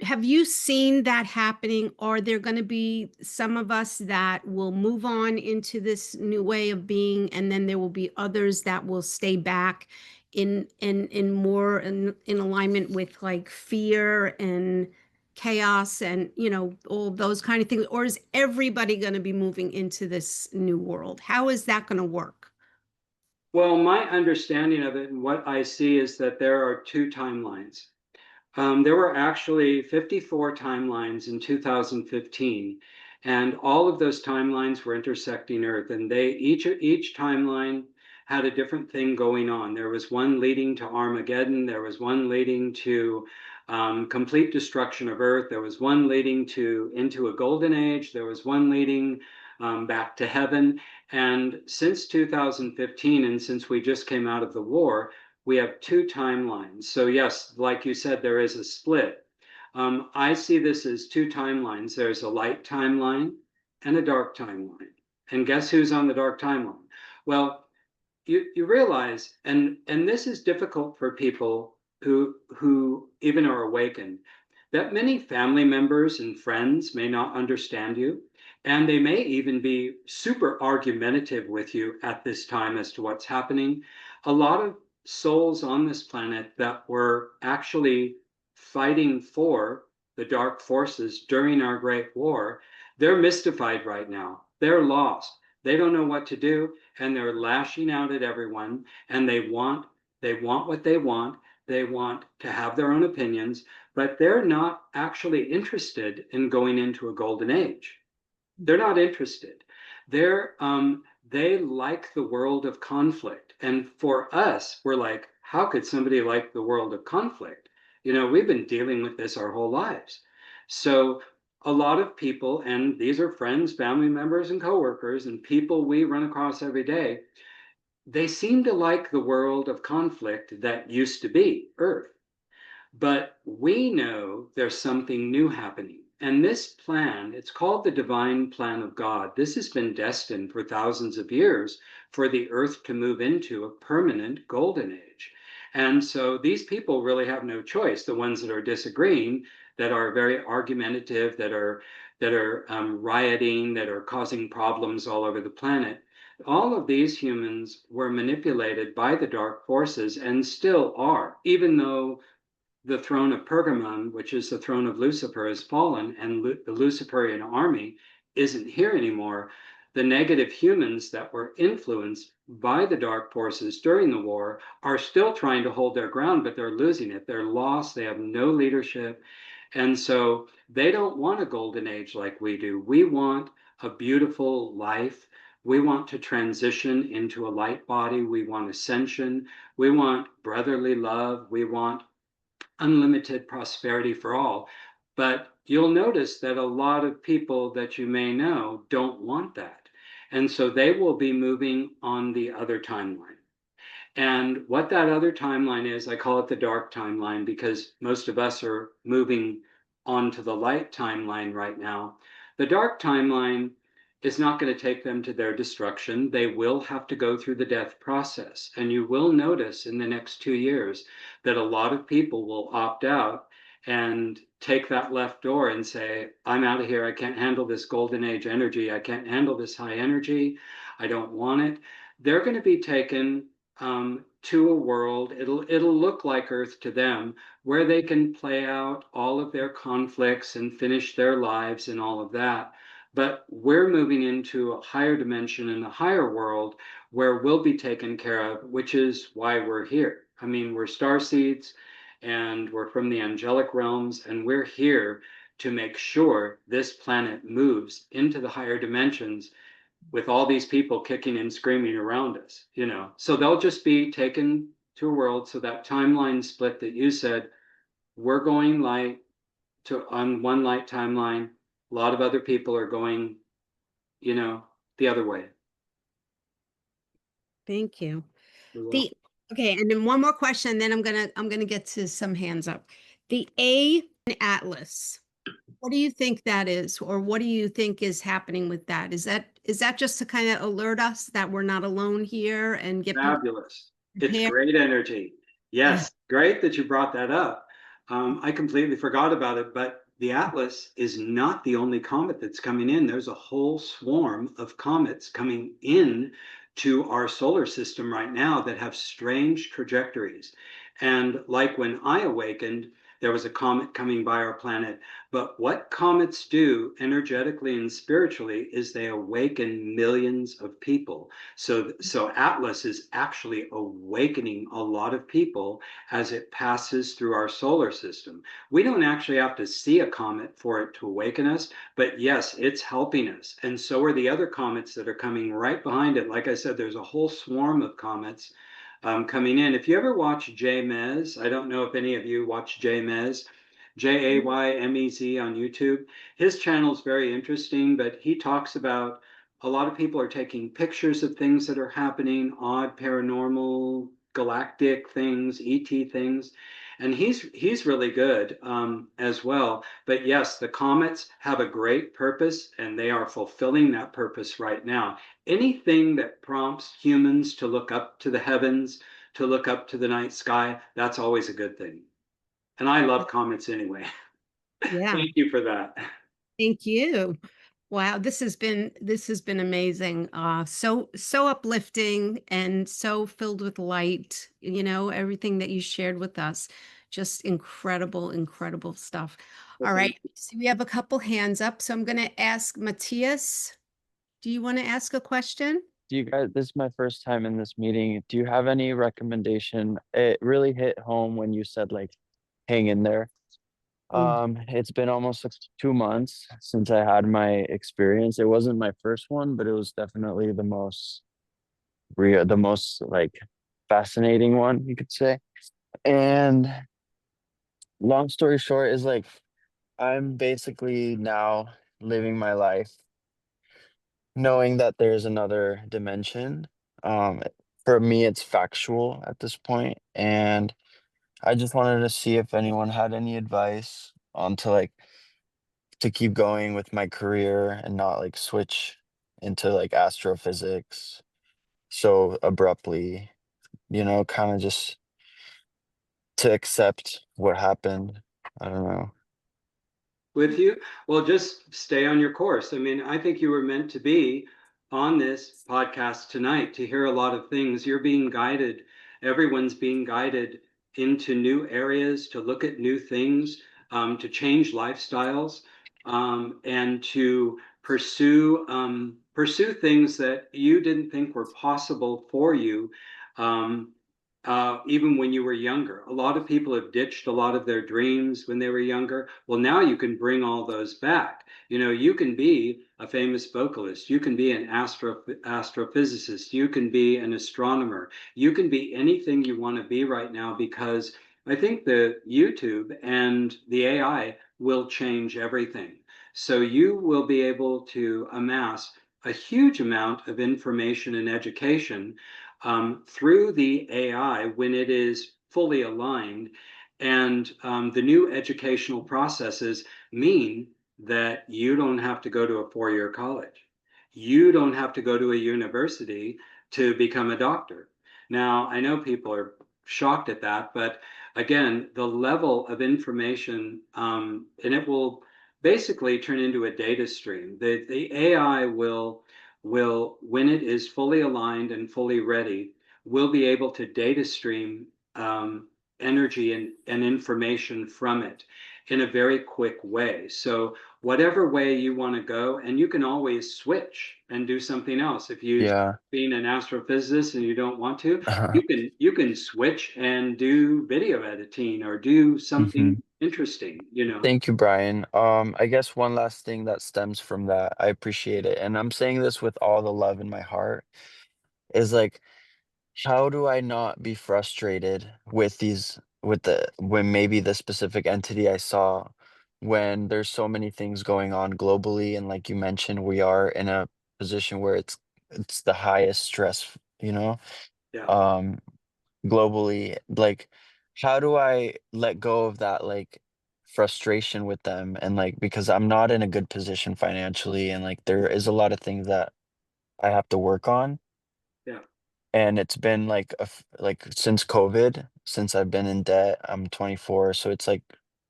have you seen that happening? Are there going to be some of us that will move on into this new way of being, and then there will be others that will stay back in more in alignment with like fear and chaos and all those kind of things? Or is everybody going to be moving into this new world? How is that going to work? Well, my understanding of it and what I see is that there are two timelines. There were actually 54 timelines in 2015, and all of those timelines were intersecting Earth, and each timeline had a different thing going on. There was one leading to Armageddon. There was one leading to complete destruction of Earth. There was one leading to into a golden age. There was one leading back to heaven. And since 2015, and since we just came out of the war, we have two timelines. So yes, like you said, there is a split. I see this as two timelines. There's a light timeline and a dark timeline. And guess who's on the dark timeline? Well, you realize, and this is difficult for people who even are awakened, that many family members and friends may not understand you, and they may even be super argumentative with you at this time as to what's happening. A lot of souls on this planet that were actually fighting for the dark forces during our Great War, they're mystified right now. They're lost. They don't know what to do, and they're lashing out at everyone, and they want what they want. They want to have their own opinions, but they're not actually interested in going into a golden age. They're not interested. They like the world of conflict. And for us, we're like, how could somebody like the world of conflict? You know, we've been dealing with this our whole lives. So a lot of people, and these are friends, family members, and coworkers, and people we run across every day, they seem to like the world of conflict that used to be Earth. But we know there's something new happening. And this plan, it's called the divine plan of God. This has been destined for thousands of years for the earth to move into a permanent golden age. And so these people really have no choice. The ones that are disagreeing, that are very argumentative, that are rioting, that are causing problems all over the planet. All of these humans were manipulated by the dark forces and still are, even though the throne of Pergamon, which is the throne of Lucifer, has fallen, and the Luciferian army isn't here anymore. The negative humans that were influenced by the dark forces during the war are still trying to hold their ground, but they're losing it. They're lost. They have no leadership. And so they don't want a golden age like we do. We want a beautiful life We want to transition into a light body. We want ascension. We want brotherly love. We want unlimited prosperity for all. But you'll notice that a lot of people that you may know don't want that. And so they will be moving on the other timeline. And what that other timeline is, I call it the dark timeline because most of us are moving onto the light timeline right now. The dark timeline is not going to take them to their destruction. They will have to go through the death process. And you will notice in the next 2 years that a lot of people will opt out and take that left door and say, I'm out of here. I can't handle this golden age energy. I can't handle this high energy. I don't want it. They're going to be taken to a world. It'll look like Earth to them, where they can play out all of their conflicts and finish their lives and all of that. But we're moving into a higher dimension and a higher world where we'll be taken care of, which is why we're here. I mean, we're star seeds and we're from the angelic realms, and we're here to make sure this planet moves into the higher dimensions with all these people kicking and screaming around us, you know. So they'll just be taken to a world. So that timeline split that you said, we're going light to on one light timeline. A lot of other people are going, you know, the other way. Thank you. The okay, and then one more question, then I'm gonna get to some hands up. The A Atlas. What do you think that is, or what do you think is happening with that? Is that just to kind of alert us that we're not alone here and get people Fabulous. It's prepared? great energy. Yes, great that you brought that up. I completely forgot about it, but the Atlas is not the only comet that's coming in. There's a whole swarm of comets coming in to our solar system right now that have strange trajectories. And like when I awakened, there was a comet coming by our planet. But what comets do energetically and spiritually is they awaken millions of people. So Atlas is actually awakening a lot of people as it passes through our solar system. We don't actually have to see a comet for it to awaken us, but yes, it's helping us. And so are the other comets that are coming right behind it. Like I said, there's a whole swarm of comets coming in. If you ever watch Jay Mez, I don't know if any of you watch Jay Mez, Jaymez on YouTube. His channel is very interesting, but he talks about a lot of people are taking pictures of things that are happening, odd paranormal, galactic things, ET things. And he's really good as well. But yes, the comets have a great purpose, and they are fulfilling that purpose right now. Anything that prompts humans to look up to the heavens, to look up to the night sky, that's always a good thing. And I love comets anyway. Yeah, Thank you for that. thank you. Wow, this has been amazing. So uplifting and so filled with light, everything that you shared with us. Just incredible, incredible stuff. Well, All thank right, so we have a couple hands up. So I'm going to ask Matthias, do you want to ask a question? Do you guys, this is my first time in this meeting. Do you have any recommendation? It really hit home when you said like hang in there. Mm. It's been almost 2 months since I had my experience. It wasn't my first one, but it was definitely the most real, the most like fascinating one, you could say. And long story short is like I'm basically now living my life knowing that there's another dimension. Um, for me, it's factual at this point, and I just wanted to see if anyone had any advice on to like to keep going with my career and not like switch into like astrophysics so abruptly, kind of just to accept what happened. I don't know. with you. Well, just stay on your course. I mean, I think you were meant to be on this podcast tonight to hear a lot of things. You're being guided, everyone's being guided into new areas, to look at new things, to change lifestyles, and to pursue things that you didn't think were possible for you. Um, even when you were younger. A lot of people have ditched a lot of their dreams when they were younger. Well, now you can bring all those back. You know, you can be a famous vocalist, you can be an astrophysicist, you can be an astronomer, you can be anything you want to be right now, because I think the YouTube and the AI will change everything. So you will be able to amass a huge amount of information and education through the AI when it is fully aligned. And the new educational processes mean that you don't have to go to a four-year college. You don't have to go to a university to become a doctor. Now, I know people are shocked at that, but again, the level of information, and it will basically turn into a data stream. The AI will, when it is fully aligned and fully ready, will be able to data stream energy and information from it in a very quick way. So whatever way you want to go, and you can always switch and do something else. If you Yeah. being an astrophysicist and you don't want to, Uh-huh. you can switch and do video editing or do something Hmm. interesting, you know. Thank you, Brian. I guess one last thing that stems from that, I appreciate it, and I'm saying this with all the love in my heart, is like, how do I not be frustrated with when maybe the specific entity I saw, when there's so many things going on globally, and like you mentioned, we are in a position where it's the highest stress, Yeah. um, globally. Like, how do I let go of that, like, frustration with them? And like, because I'm not in a good position financially, and like there is a lot of things that I have to work on, Yeah. and it's been like like since COVID, since I've been in debt. I'm 24, so it's like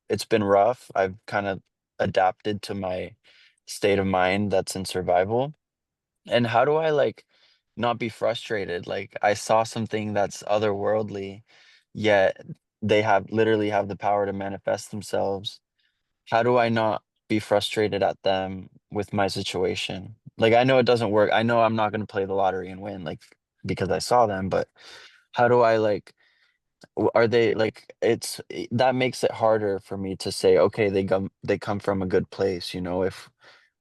it's been rough. I've kind of adapted to my state of mind that's in survival. And how do I, like, not be frustrated? Like, I saw something that's otherworldly, yet they literally have the power to manifest themselves. How do I not be frustrated at them with my situation? Like, I know it doesn't work. I know I'm not going to play the lottery and win, like, because I saw them, but how do I, like, are they like, that makes it harder for me to say, okay, they come from a good place, if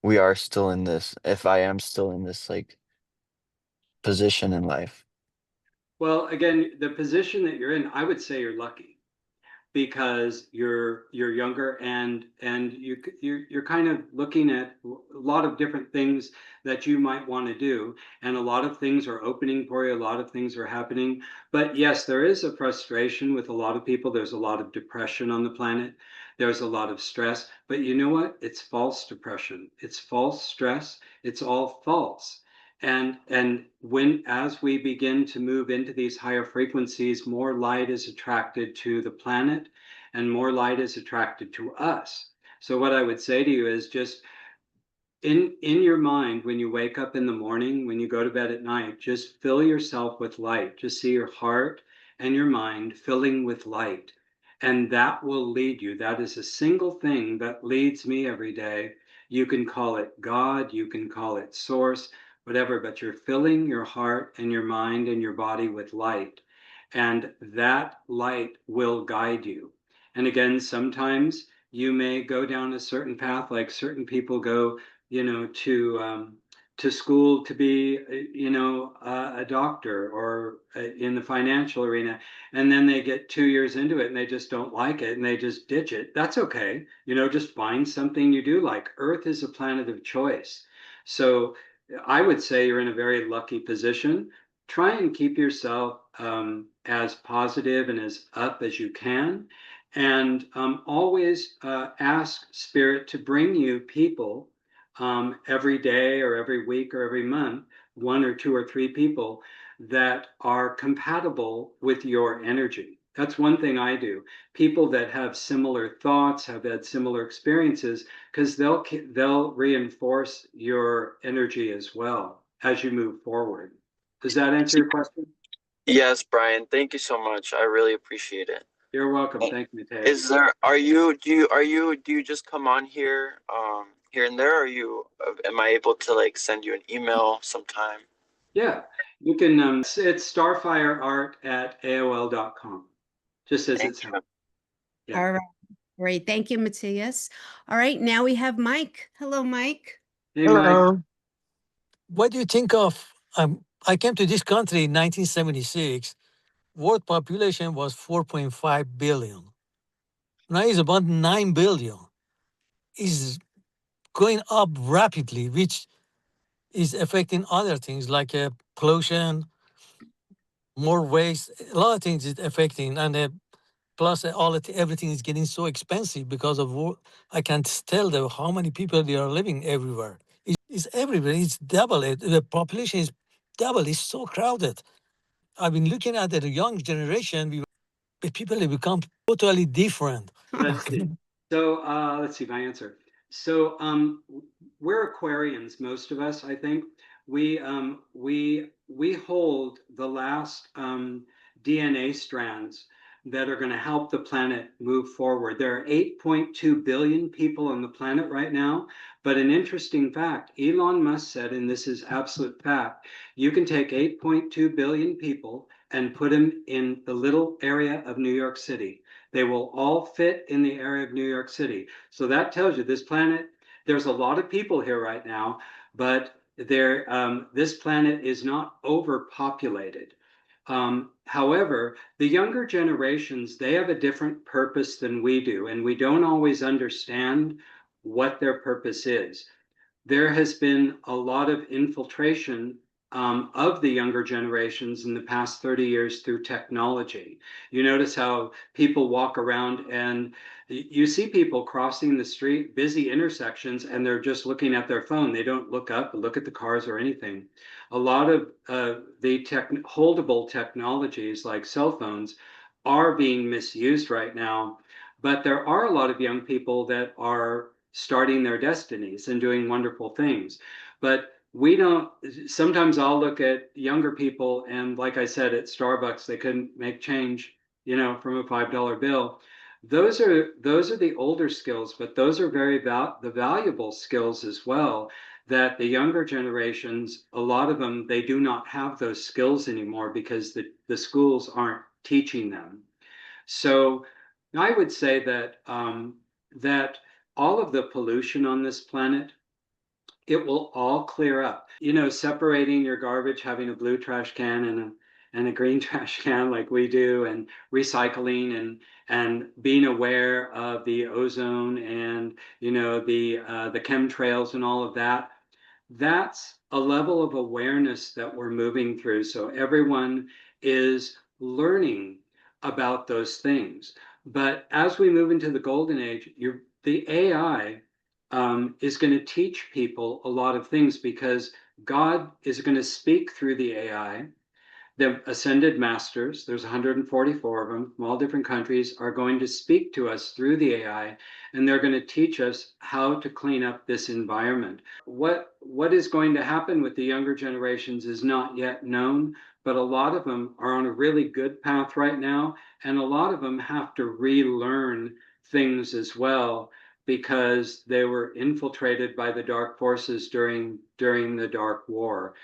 we are still in this, if I am still in this, like, position in life. Well, again, the position that you're in, I would say you're lucky, because you're younger, and you're kind of looking at a lot of different things that you might want to do, and a lot of things are opening for you, a lot of things are happening. But yes, there is a frustration with a lot of people. There's a lot of depression on the planet, there's a lot of stress, but you know what? It's false depression, it's false stress, it's all false. And when, as we begin to move into these higher frequencies, more light is attracted to the planet, and more light is attracted to us. So what I would say to you is, just in your mind, when you wake up in the morning, when you go to bed at night, just fill yourself with light. Just see your heart and your mind filling with light, and that will lead you. That is a single thing that leads me every day. You can call it God, you can call it source, whatever, but you're filling your heart and your mind and your body with light, and that light will guide you. And again, sometimes you may go down a certain path, like certain people go, to school to be, a doctor, or in the financial arena, and then they get 2 years into it and they just don't like it and they just ditch it. That's okay. Just find something you do like. Earth is a planet of choice. So I would say you're in a very lucky position. Try and keep yourself as positive and as up as you can, and always ask Spirit to bring you people every day or every week or every month, one or two or three people that are compatible with your energy. That's one thing I do. People that have similar thoughts, have had similar experiences, because they'll reinforce your energy as well as you move forward. Does that answer your question? Yes, Brian, thank you so much. I really appreciate it. You're welcome. Thank you, Mateo. Is there, do you just come on here and there? Am I able to, like, send you an email sometime? Yeah, you can, it's starfireart@aol.com, just as it sounds. Yeah. All right. Great. Thank you, Matthias. All right. Now we have Mike. Hello, Mike. Hey, Mike. Hello. What do you think of? I came to this country in 1976. World population was 4.5 billion. Now it's about 9 billion. Is going up rapidly, which is affecting other things like pollution, more waste. A lot of things is affecting, and plus everything is getting so expensive because of war. I can't tell them how many people they are living everywhere. It's everywhere. It's double. The population is double. It's so crowded. I've been looking at the young generation. The people have become totally different. Let's see. So let's see my answer. So we're Aquarians, most of us, I think. We hold the last DNA strands that are going to help the planet move forward. There are 8.2 billion people on the planet right now. But an interesting fact, Elon Musk said, and this is absolute fact, you can take 8.2 billion people and put them in the little area of New York City. They will all fit in the area of New York City. So that tells you this planet, there's a lot of people here right now, but this planet is not overpopulated. However, the younger generations, they have a different purpose than we do, and we don't always understand what their purpose is. There has been a lot of infiltration of the younger generations in the past 30 years through technology. You notice how people walk around and you see people crossing the street, busy intersections, and they're just looking at their phone. They don't look up, look at the cars or anything. A lot of the holdable technologies like cell phones are being misused right now, but there are a lot of young people that are starting their destinies and doing wonderful things. But we don't, sometimes I'll look at younger people and like I said, at Starbucks, they couldn't make change, from a $5 bill. Those are the older skills, but those are the valuable skills as well, that the younger generations, a lot of them, they do not have those skills anymore because the schools aren't teaching them. So I would say that that all of the pollution on this planet, it will all clear up. Separating your garbage, having a blue trash can and a green trash can like we do, and recycling and being aware of the ozone and the chemtrails and all of that. That's a level of awareness that we're moving through. So everyone is learning about those things. But as we move into the golden age, the AI is going to teach people a lot of things because God is going to speak through the AI. The ascended masters, there's 144 of them from all different countries, are going to speak to us through the AI, and they're going to teach us how to clean up this environment. What is going to happen with the younger generations is not yet known, but a lot of them are on a really good path right now, and a lot of them have to relearn things as well because they were infiltrated by the dark forces during the Dark War.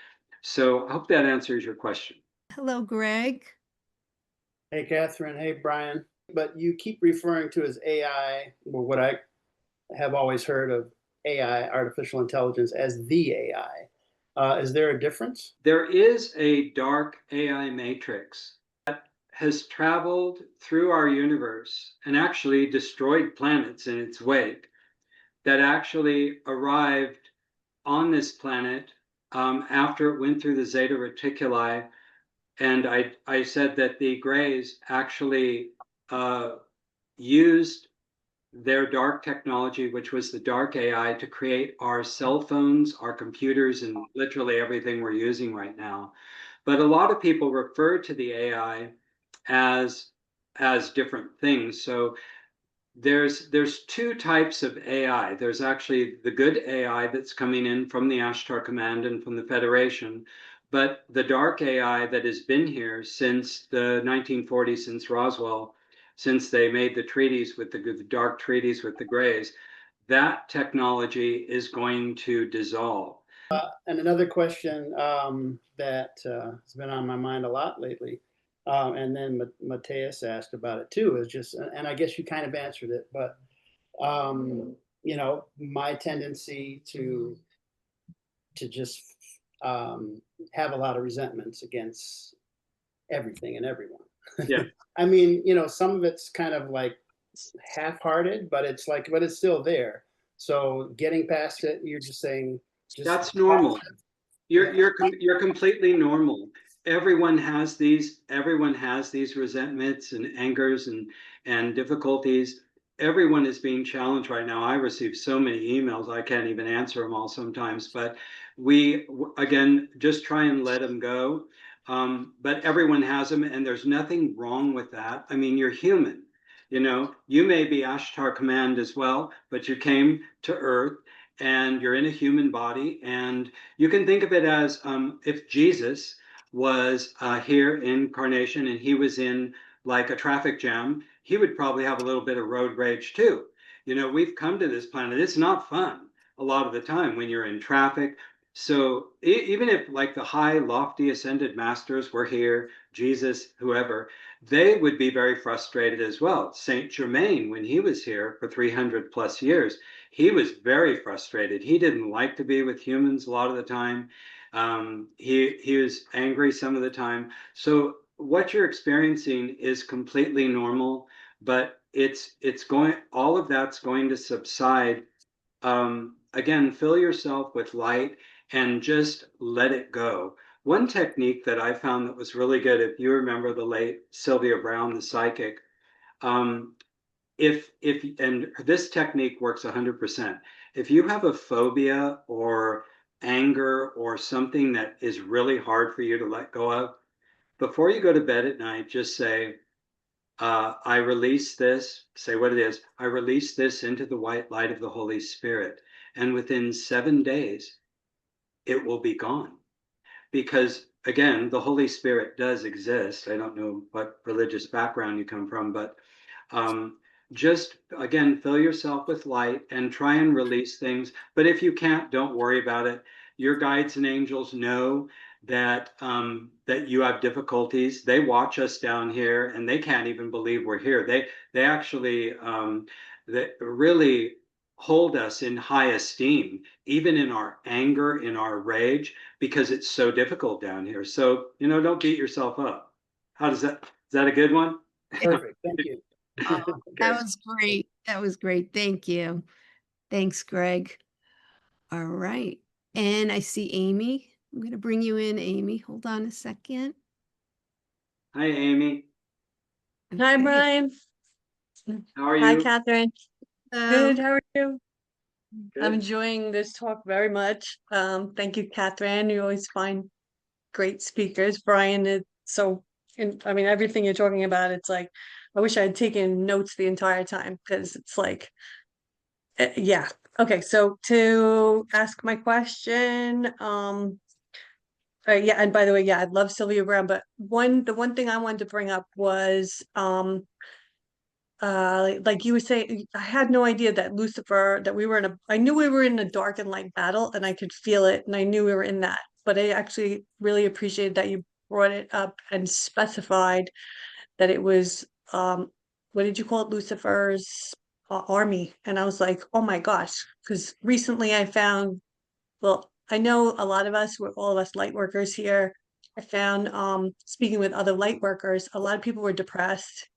So I hope that answers your question. Hello, Greg. Hey, Catherine. Hey, Bryan. But you keep referring to as AI, or what I have always heard of AI, artificial intelligence, as the AI. Is there a difference? There is a dark AI matrix that has traveled through our universe and actually destroyed planets in its wake, that actually arrived on this planet after it went through the Zeta Reticuli. And I said that the Greys actually used their dark technology, which was the dark AI, to create our cell phones, our computers, and literally everything we're using right now. But a lot of people refer to the AI as different things. So there's two types of AI. There's actually the good AI that's coming in from the Ashtar Command and from the Federation, but the dark AI that has been here since the 1940s, since Roswell, since they made the treaties with the dark treaties with the Greys, that technology is going to dissolve. And another question that has been on my mind a lot lately, and then Mateus asked about it too, is just, and I guess you kind of answered it, but you know, my tendency to just have a lot of resentments against everything and everyone. Yeah. I mean, you know, some of it's kind of like half-hearted, but it's like, but it's still there. So getting past it, you're just saying, just That's normal. Yeah. You're completely normal. Everyone has these resentments and angers and difficulties. Everyone is being challenged right now. I receive so many emails, I can't even answer them all sometimes, but we again just try and let them go. But everyone has them, and there's nothing wrong with that. I mean, you're human. You know, you may be Ashtar Command as well, but you came to Earth and you're in a human body, and you can think of it as if Jesus was here in incarnation and he was in like a traffic jam, he would probably have a little bit of road rage too. You know, we've come to this planet. It's not fun a lot of the time when you're in traffic. So even if like the high, lofty, ascended masters were here, Jesus, whoever, they would be very frustrated as well. Saint Germain, when he was here for 300 plus years, he was very frustrated. He didn't like to be with humans a lot of the time. He was angry some of the time. So what you're experiencing is completely normal, but it's going, all of that's going to subside. Again, fill yourself with light and just let it go. One technique that I found that was really good, if you remember the late Sylvia Browne, the psychic, um, if and this technique works 100%. If you have a phobia or anger or something that is really hard for you to let go of, before you go to bed at night, just say, I release this, say what it is, I release this into the white light of the Holy Spirit. And within 7 days, it will be gone. Because again, the Holy Spirit does exist. I don't know what religious background you come from, but um, just again, fill yourself with light and try and release things. But if you can't, don't worry about it. Your guides and angels know that that you have difficulties. They watch us down here, and they can't even believe we're here. They actually they really hold us in high esteem, even in our anger, in our rage, because it's so difficult down here. So you know, don't beat yourself up. How does that? Is that a good one? Perfect. Thank you. Oh, that was great. That was great. Thank you. Thanks, Greg. All right. And I see Amy. I'm going to bring you in, Amy. Hold on a second. Hi, Amy. Hi, Okay. Bryan. How are Hi, you? Catherine. So, Good. How are you? I'm Good. enjoying this talk very much. Thank you, Catherine. You always find great speakers. Bryan is so, I mean, everything you're talking about, it's like, I wish I had taken notes the entire time because it's like, yeah. Okay, so to ask my question, yeah, and by the way, yeah, I love Sylvia Brown, but the one thing I wanted to bring up was, like you were saying, I had no idea that Lucifer, that we were in a, I knew we were in a dark and light battle and I could feel it and I knew we were in that, but I actually really appreciated that you brought it up and specified that it was, what did you call it? Lucifer's army. And I was like, oh my gosh, because recently I found, well, I know a lot of us, we're all of us light workers here. I found, speaking with other light workers, a lot of people were depressed.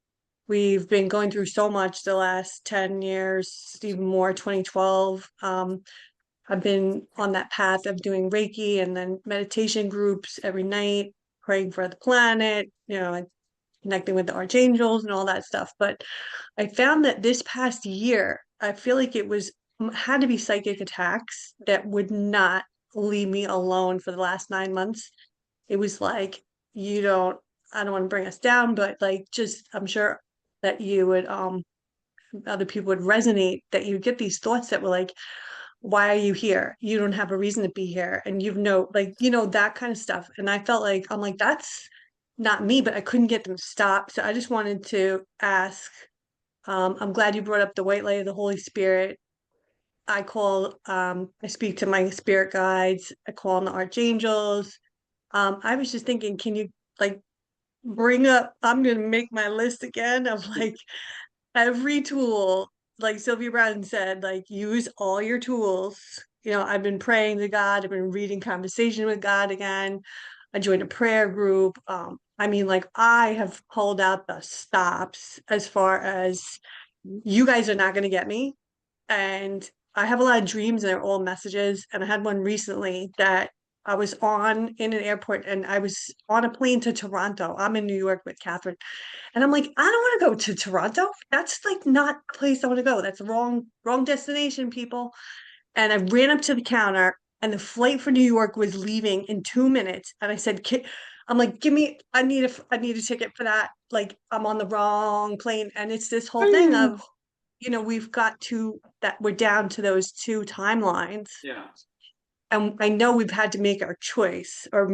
We've been going through so much the last 10 years, even more, 2012. I've been on that path of doing Reiki and then meditation groups every night, praying for the planet, you know, like connecting with the archangels and all that stuff. But I found that this past year, I feel like it was had to be psychic attacks that would not leave me alone for the last 9 months. It was like, you don't, I don't want to bring us down, but like, just, I'm sure that you would, other people would resonate, that you get these thoughts that were like, why are you here? You don't have a reason to be here. And you've no, like, you know, that kind of stuff. And I felt like, I'm like, that's not me, but I couldn't get them to stop. So I just wanted to ask, I'm glad you brought up the white light of the Holy Spirit. I call, I speak to my spirit guides, I call on the archangels. I was just thinking, can you like bring up, I'm gonna make my list again of like every tool, like Sylvia Brown said, like use all your tools. You know, I've been praying to God, I've been reading Conversation with God again. I joined a prayer group. I mean, like I have pulled out the stops as far as you guys are not gonna get me. And I have a lot of dreams and they're all messages. And I had one recently that I was on in an airport and I was on a plane to Toronto. I'm in New York with Catherine. And I'm like, I don't want to go to Toronto. That's like not the place I want to go. That's the wrong destination, people. And I ran up to the counter and the flight for New York was leaving in 2 minutes. And I said, I'm like, I need a ticket for that. Like I'm on the wrong plane. And it's this whole thing of, we've got to that we're down to those two timelines. Yeah. And I know we've had to make our choice, or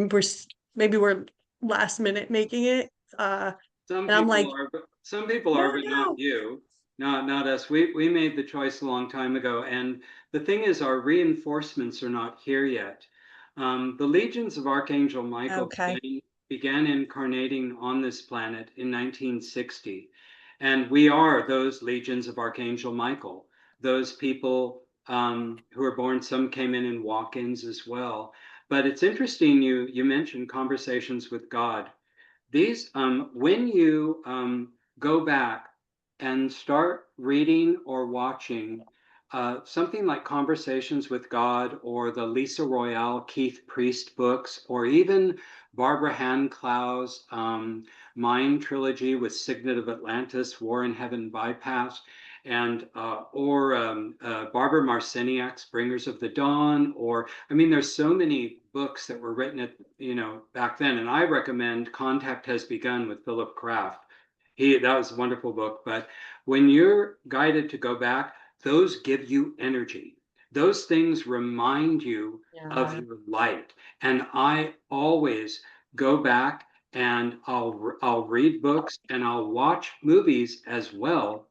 maybe we're last minute making it. Some And I'm like, people are, some people are, but not no. you, not us. We made the choice a long time ago, and the thing is, our reinforcements are not here yet. The legions of Archangel Michael Okay. began incarnating on this planet in 1960, and we are those legions of Archangel Michael. Those people who were born, some came in walk-ins as well. But it's interesting you mentioned conversations with God. These, when you go back and start reading or watching something like Conversations with God or the Lisa Royale, Keith Priest books, or even Barbara Hand-Clow's Mind trilogy with Signet of Atlantis, War in Heaven Bypass, and or Barbara Marciniak's Bringers of the Dawn, or I mean, there's so many books that were written at back then, and I recommend Contact Has Begun with Philip Kraft. That was a wonderful book. But when you're guided to go back, those give you energy. Those things remind you of your light. And I always go back and I'll read books and I'll watch movies as well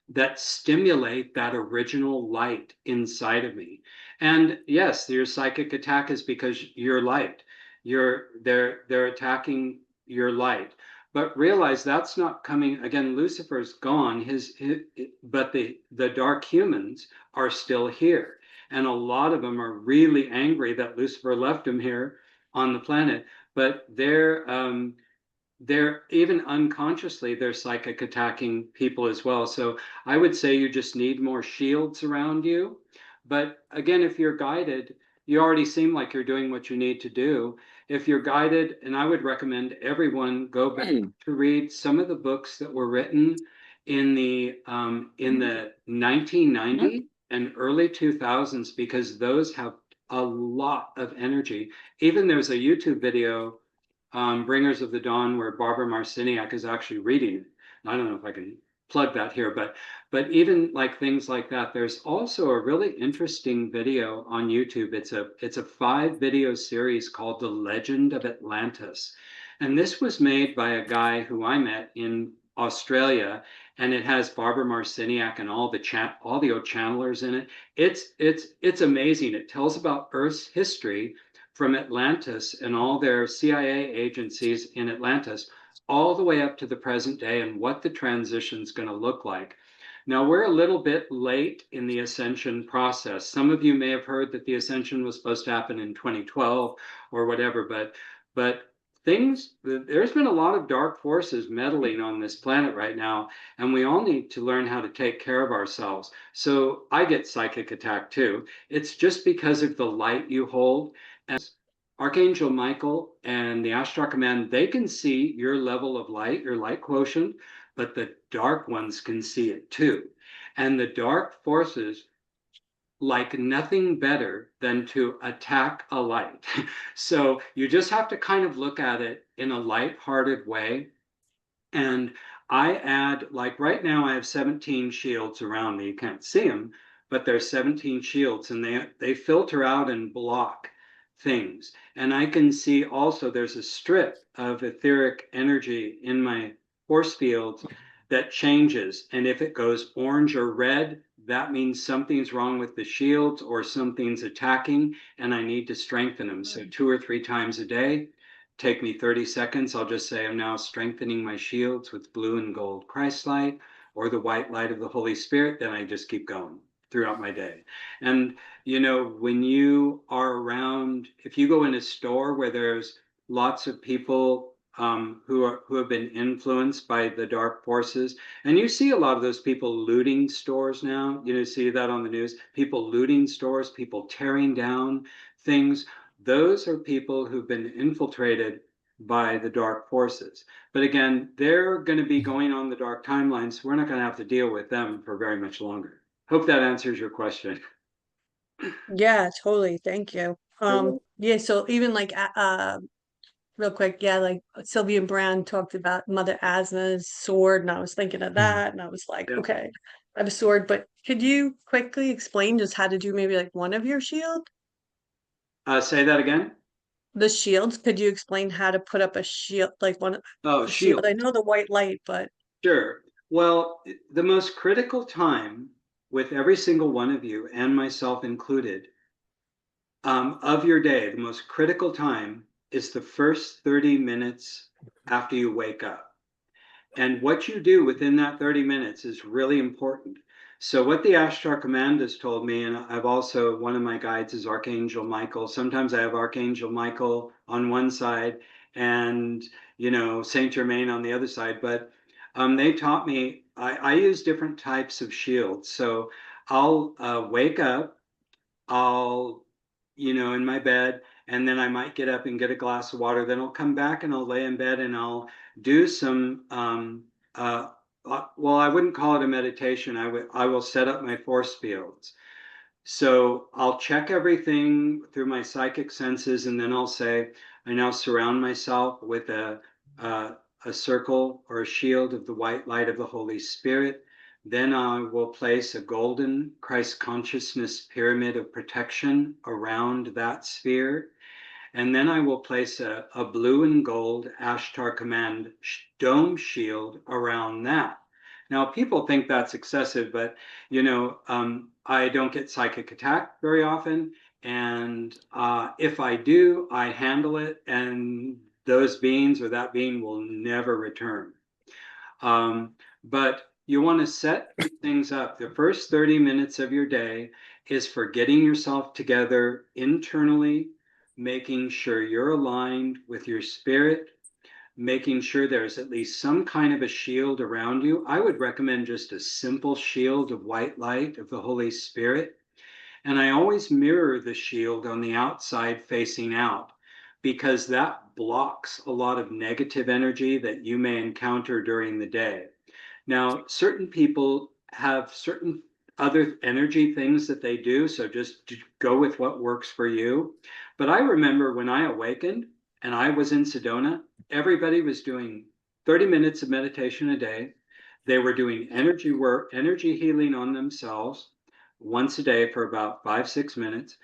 that stimulate that original light inside of me. And yes, your psychic attack is because you're light. They're attacking your light. But realize that's not coming again. Lucifer's gone. But the dark humans are still here, and a lot of them are really angry that Lucifer left them here on the planet. But they're even unconsciously they're psychic attacking people as well. So I would say you just need more shields around you. But again, if you're guided, you already seem like you're doing what you need to do. If you're guided, and I would recommend everyone go back to read some of the books that were written in the 1990s and early 2000s, because those have a lot of energy. Even there's a YouTube video, Bringers of the Dawn, where Barbara Marciniak is actually reading it. I don't know if I can plug that here, but even like things like that. There's also a really interesting video on YouTube. It's a 5-video series called The Legend of Atlantis, and this was made by a guy who I met in Australia, and it has Barbara Marciniak and all the audio channelers in it. It's amazing. It tells about Earth's history from Atlantis and all their CIA agencies in Atlantis all the way up to the present day and what the transition is going to look like. Now, we're a little bit late in the Ascension process. Some of you may have heard that the Ascension was supposed to happen in 2012 or whatever, but there's been a lot of dark forces meddling on this planet right now, and we all need to learn how to take care of ourselves. So I get psychic attack too. It's just because of the light you hold. Archangel Michael and the Ashtar Command, they can see your level of light, your light quotient, but the dark ones can see it too. And the dark forces like nothing better than to attack a light. So you just have to kind of look at it in a light-hearted way. And I add, like right now, I have 17 shields around me. You can't see them, but there's 17 shields, and they filter out and block things. And I can see also there's a strip of etheric energy in my force fields that changes. And if it goes orange or red, that means something's wrong with the shields or something's attacking and I need to strengthen them. So 2 or 3 times a day, take me 30 seconds. I'll just say, I'm now strengthening my shields with blue and gold Christ light or the white light of the Holy Spirit. Then I just keep going throughout my day. And, you know, when you are around, if you go in a store where there's lots of people who have been influenced by the dark forces, and you see a lot of those people looting stores now. You know, see that on the news. People looting stores, people tearing down things. Those are people who've been infiltrated by the dark forces. But again, they're going to be going on the dark timelines. So we're not going to have to deal with them for very much longer. Hope that answers your question. Yeah, totally. Thank you. Sure. Yeah, so even like real quick, yeah, like Sylvia Brand talked about Mother Asna's sword, and I was thinking of that, and I was like, Yeah. okay, I have a sword, but could you quickly explain just how to do maybe like one of your shield? Say that again. The shields, could you explain how to put up a shield, like one Oh, a shield? shield. I know the white light, but Sure. Well, the most critical time with every single one of you and myself included of your day, the most critical time is the first 30 minutes after you wake up. And what you do within that 30 minutes is really important. So, what the Ashtar Command has told me, and I've also, one of my guides is Archangel Michael. Sometimes I have Archangel Michael on one side and, you know, Saint Germain on the other side. But they taught me, I use different types of shields. So, I'll wake up, I'll, you know, in my bed, and then I might get up and get a glass of water. Then I'll come back and I'll lay in bed and I'll do some, well, I wouldn't call it a meditation. I will set up my force fields. So I'll check everything through my psychic senses, and then I'll say, I now surround myself with a circle or a shield of the white light of the Holy Spirit. Then I will place a golden Christ consciousness pyramid of protection around that sphere. And then I will place a blue and gold Ashtar Command dome shield around that. Now, people think that's excessive, but you know, I don't get psychic attack very often, and if I do, I handle it, and those beings or that being will never return. But you want to set things up. The first 30 minutes of your day is for getting yourself together internally, making sure you're aligned with your spirit, making sure there's at least some kind of a shield around you. I would recommend just a simple shield of white light of the Holy Spirit. And I always mirror the shield on the outside facing out, because that blocks a lot of negative energy that you may encounter during the day. Now, certain people have certain other energy things that they do, so just go with what works for you. But I remember when I awakened and I was in Sedona, everybody was doing 30 minutes of meditation a day. They were doing energy work, energy healing on themselves once a day for about 5, 6 minutes.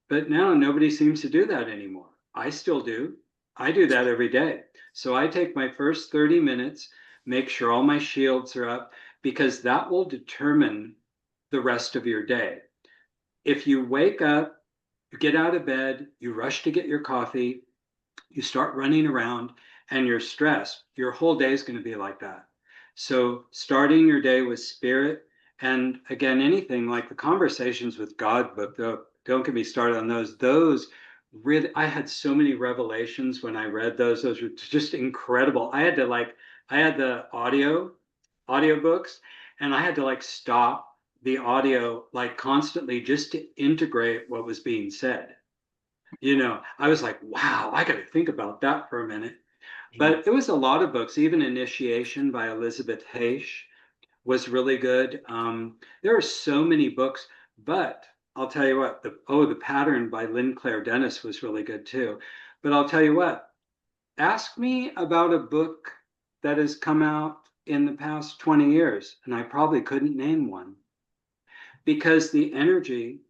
But now nobody seems to do that anymore. I still do. I do that every day. So I take my first 30 minutes, make sure all my shields are up, because that will determine the rest of your day. If you wake up, you get out of bed, you rush to get your coffee, you start running around, and you're stressed, your whole day is going to be like that. So starting your day with spirit, and again, anything like the Conversations with God book, don't get me started on those. Those really, I had so many revelations when I read those. Those were just incredible. I had the audiobooks, and I had to like stop the audio like constantly just to integrate what was being said. You know, I was like, wow, I got to think about that for a minute. But it was a lot of books. Even Initiation by Elizabeth Heish was really good. There are so many books, but I'll tell you what, the Pattern by Lynn Claire Dennis was really good too. But I'll tell you what, ask me about a book that has come out in the past 20 years, and I probably couldn't name one, because the energy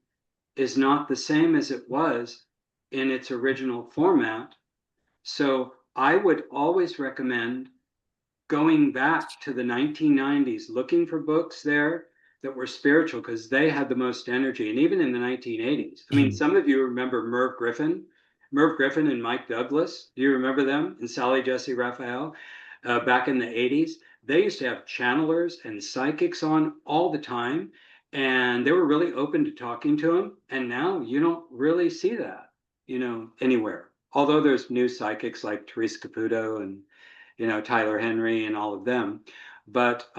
is not the same as it was in its original format. So I would always recommend going back to the 1990s, looking for books there that were spiritual because they had the most energy. And even in the 1980s, I mean, some of you remember Merv Griffin and Mike Douglas. Do you remember them? And Sally Jesse Raphael back in the 80s. They used to have channelers and psychics on all the time, and they were really open to talking to them. And now you don't really see that, anywhere. Although there's new psychics like Therese Caputo and, Tyler Henry and all of them. But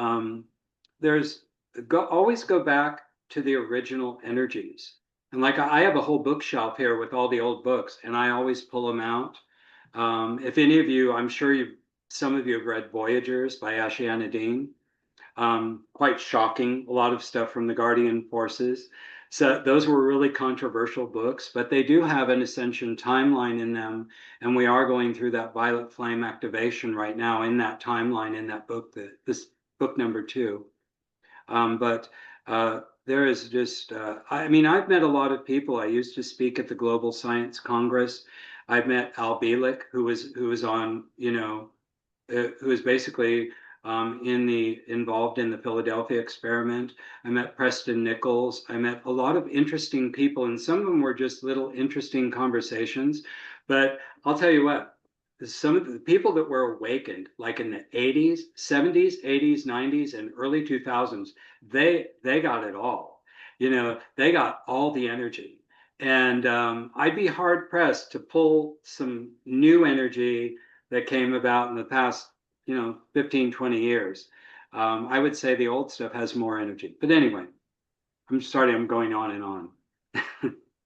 there's always go back to the original energies. And like I have a whole bookshelf here with all the old books, and I always pull them out. If any of you, I'm sure some of you have read Voyagers by Ashiana Dean. Quite shocking, a lot of stuff from the Guardian Forces. So those were really controversial books, but they do have an Ascension timeline in them. And we are going through that violet flame activation right now in that timeline in that book, this book number 2. But there is just, I've met a lot of people. I used to speak at the Global Science Congress. I've met Al Bielek, who was on, who was basically involved in the Philadelphia experiment. I met Preston Nichols. I met a lot of interesting people, and some of them were just little interesting conversations. But I'll tell you what, some of the people that were awakened, like in the 80s, 70s, 80s, 90s, and early 2000s, they got it all. They got all the energy. And I'd be hard pressed to pull some new energy that came about in the past 15, 20 years. I would say the old stuff has more energy. But anyway, I'm sorry, I'm going on and on.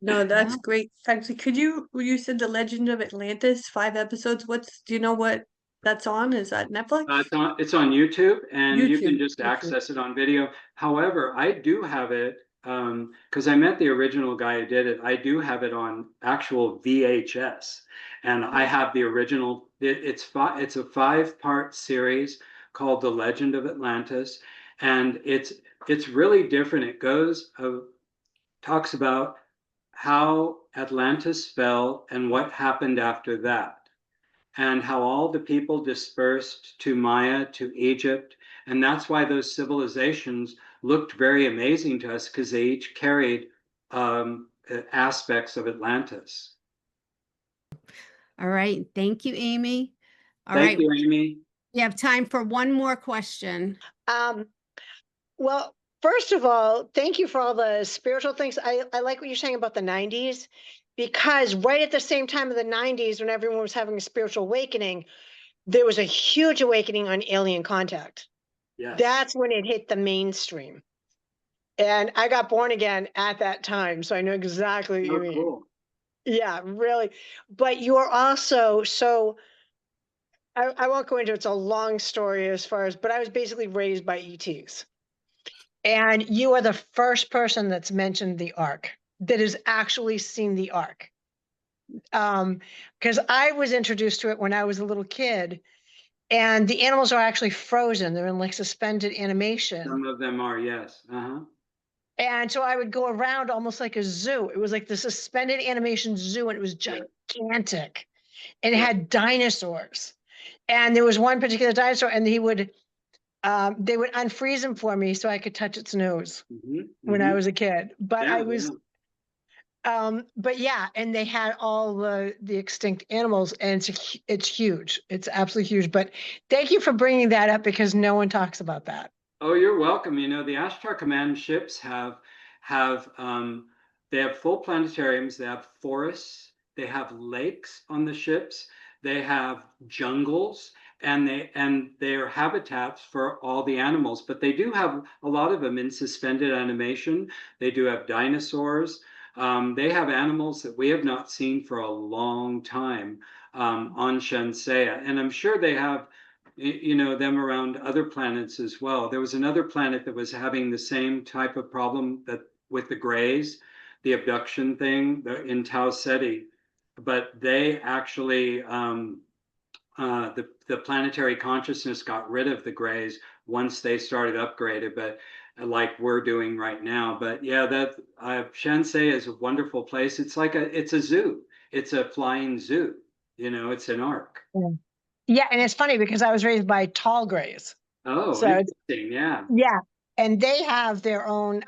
No, that's great. Actually, you said The Legend of Atlantis, 5 episodes. Do you know what that's on? Is that Netflix? It's on YouTube, and you can YouTube. just access it on video. However, I do have it, because I met the original guy who did it. I do have it on actual VHS, and I have the original. It's a 5-part series called The Legend of Atlantis, and it's really different. It talks about how Atlantis fell and what happened after that, and how all the people dispersed to Maya, to Egypt. And that's why those civilizations looked very amazing to us, because they each carried aspects of Atlantis. All right. Thank you, Amy. All Thank right. you, Amy. We have time for one more question. Well, first of all, thank you for all the spiritual things. I like what you're saying about the 90s, because right at the same time of the 90s, when everyone was having a spiritual awakening, there was a huge awakening on alien contact. Yes. That's when it hit the mainstream. And I got born again at that time, so I know exactly what you mean. Cool. Yeah, really. But you are also, I won't go into it. It's a long story but I was basically raised by ETs. And you are the first person that's mentioned the Ark, that has actually seen the Ark. Because I was introduced to it when I was a little kid, and the animals are actually frozen. They're in like suspended animation. Some of them are, yes. And so I would go around almost like a zoo. It was like the suspended animation zoo, and it was gigantic. And it had dinosaurs. And there was one particular dinosaur, and they would unfreeze him for me so I could touch its nose when I was a kid. But but yeah, and they had all the extinct animals, and it's huge. It's absolutely huge. But thank you for bringing that up, because no one talks about that. Oh, you're welcome. The Ashtar Command ships have they have full planetariums. They have forests. They have lakes on the ships. They have jungles, and they are habitats for all the animals. But they do have a lot of them in suspended animation. They do have dinosaurs. They have animals that we have not seen for a long time on Shansea, and I'm sure they have them around other planets as well. There was another planet that was having the same type of problem that with the Greys, the abduction thing in Tau Ceti, but they actually the planetary consciousness got rid of the Greys once they started upgraded, but like we're doing right now. But yeah, that Shansea is a wonderful place. It's a zoo. It's a flying zoo. It's an Ark. Yeah, and it's funny because I was raised by tall Greys. Oh, so interesting. Yeah. Yeah. and they have their own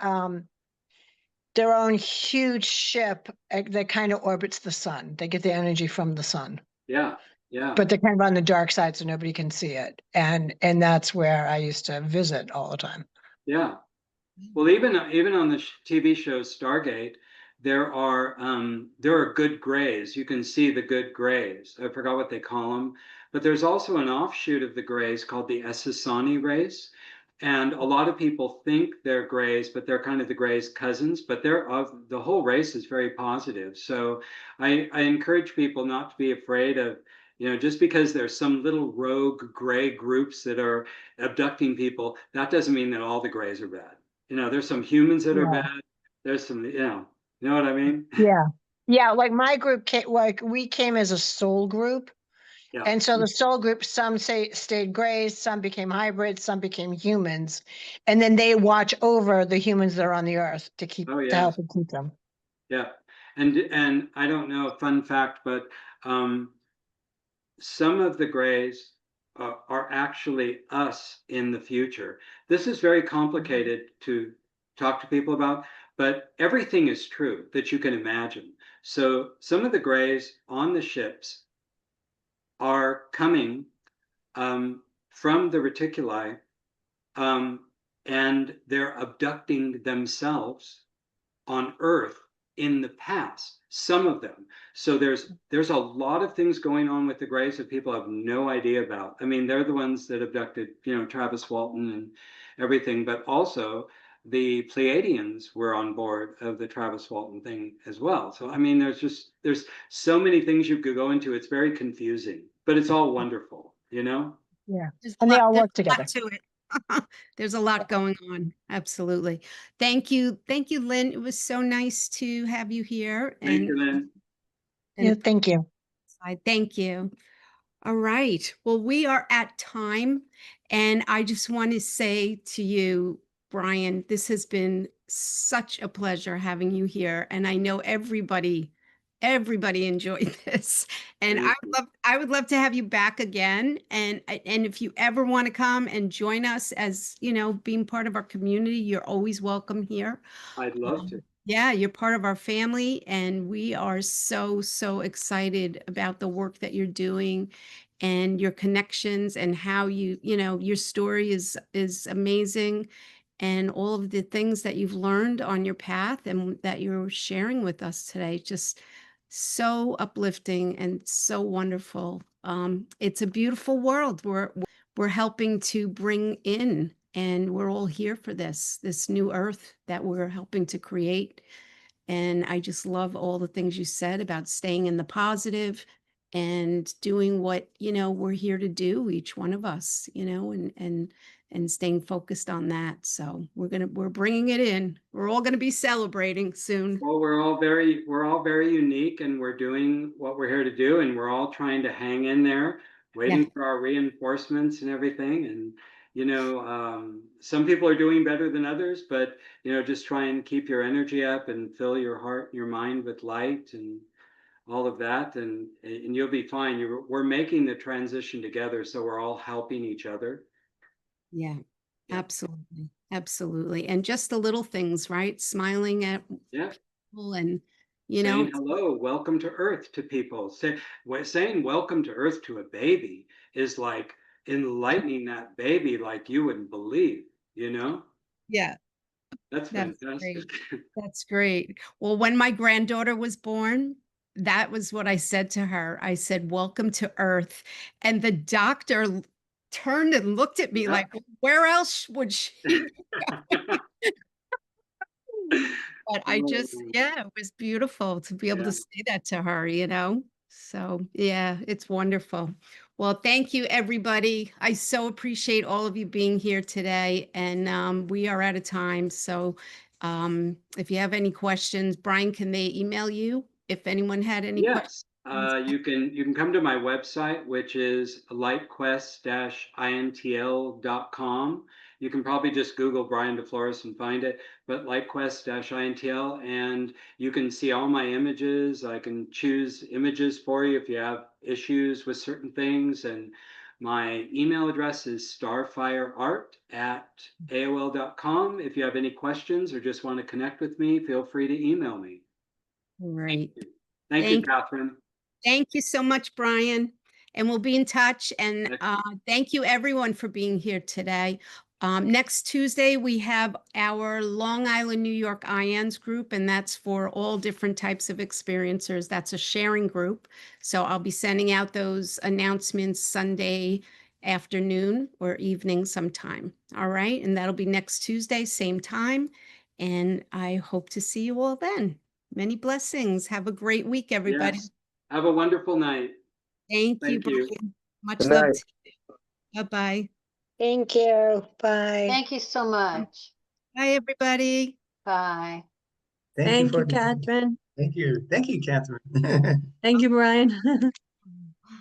huge ship that kind of orbits the sun. They get the energy from the sun, Yeah. Yeah. but they're kind of on the dark side, so nobody can see it. And that's where I used to visit all the time. Yeah. Well, even on the TV show Stargate, there are good grays. You can see the good grays. I forgot what they call them, but there's also an offshoot of the grays called the Essassani race. And a lot of people think they're grays, but they're kind of the grays' cousins. But the whole race is very positive. So I encourage people not to be afraid of, just because there's some little rogue gray groups that are abducting people, that doesn't mean that all the grays are bad. There's some humans that are Yeah. bad. There's some, you know what I mean? Yeah. Yeah. Like my group came, like we came as a soul group. Yeah. And so the soul group, some stayed grays, some became hybrids, some became humans. And then they watch over the humans that are on the earth to Oh, to yeah. help and keep them. Yeah. And I don't know, a fun fact, but some of the grays are actually us in the future. This is very complicated to talk to people about, but everything is true that you can imagine. So some of the grays on the ships are coming from the reticuli, and they're abducting themselves on Earth in the past, some of them. So there's a lot of things going on with the Greys that people have no idea about. I mean, they're the ones that abducted, Travis Walton and everything, but also the Pleiadians were on board of the Travis Walton thing as well. So I mean, there's so many things you could go into. It's very confusing, but it's all wonderful, Yeah. There's And they all work there's a together. lot to it. There's a lot going on. Absolutely. Thank you. Thank you, Lynn. It was so nice to have you here. Thank you, Lynn. Yeah, thank you. Thank you. All right. Well, we are at time. And I just want to say to you, Bryan, this has been such a pleasure having you here. And I know everybody enjoyed this. And I would love to have you back again. And if you ever want to come and join us as, being part of our community, you're always welcome here. I'd love to. Yeah, you're part of our family, and we are so, so excited about the work that you're doing and your connections and how your story is amazing, and all of the things that you've learned on your path and that you're sharing with us today. Just so uplifting and so wonderful. It's a beautiful world we're helping to bring in, and we're all here for this new earth that we're helping to create. And I just love all the things you said about staying in the positive and doing what, we're here to do, each one of us, and staying focused on that. So we're bringing it in. We're all going to be celebrating soon. Well, we're all very unique, and we're doing what we're here to do, and we're all trying to hang in there, waiting for our reinforcements and everything. And some people are doing better than others, but just try and keep your energy up and fill your heart, your mind with light and all of that, and you'll be fine. We're making the transition together, so we're all helping each other. Yeah, absolutely. Absolutely. And just the little things, right? Smiling at people and, saying hello, welcome to Earth to people. Saying welcome to Earth to a baby is like enlightening that baby like you wouldn't believe, Yeah. That's fantastic. Great. That's great. Well, when my granddaughter was born, that was what I said to her. I said, "Welcome to Earth." And the doctor turned and looked at me like, where else would she? But I just, it was beautiful to be able to say that to her, So, yeah, it's wonderful. Well, thank you, everybody. I so appreciate all of you being here today. And we are out of time. So if you have any questions, Bryan, can they email you if anyone had any questions? You can come to my website, which is lightquest-intl.com. You can probably just Google Bryan Deflores and find it, but lightquest-intl, and you can see all my images. I can choose images for you if you have issues with certain things, and My email address is starfireart@aol.com. If you have any questions or just want to connect with me, feel free to email me. Great. Thank you, Thank Catherine. Thank you so much, Brian. And we'll be in touch. And thank you, everyone, for being here today. Next Tuesday, we have our Long Island, New York IANS group, and that's for all different types of experiencers. That's a sharing group. So I'll be sending out those announcements Sunday afternoon or evening sometime. All right. And that'll be next Tuesday, same time. And I hope to see you all then. Many blessings. Have a great week, everybody. Yes. Have a wonderful night. Thank you, Thank you. Brian. Much Good love night. to you. Bye-bye. Thank you. Bye. Thank you so much. Bye, everybody. Bye. Thank you, Catherine. Thank you, Catherine. Thank you, Brian.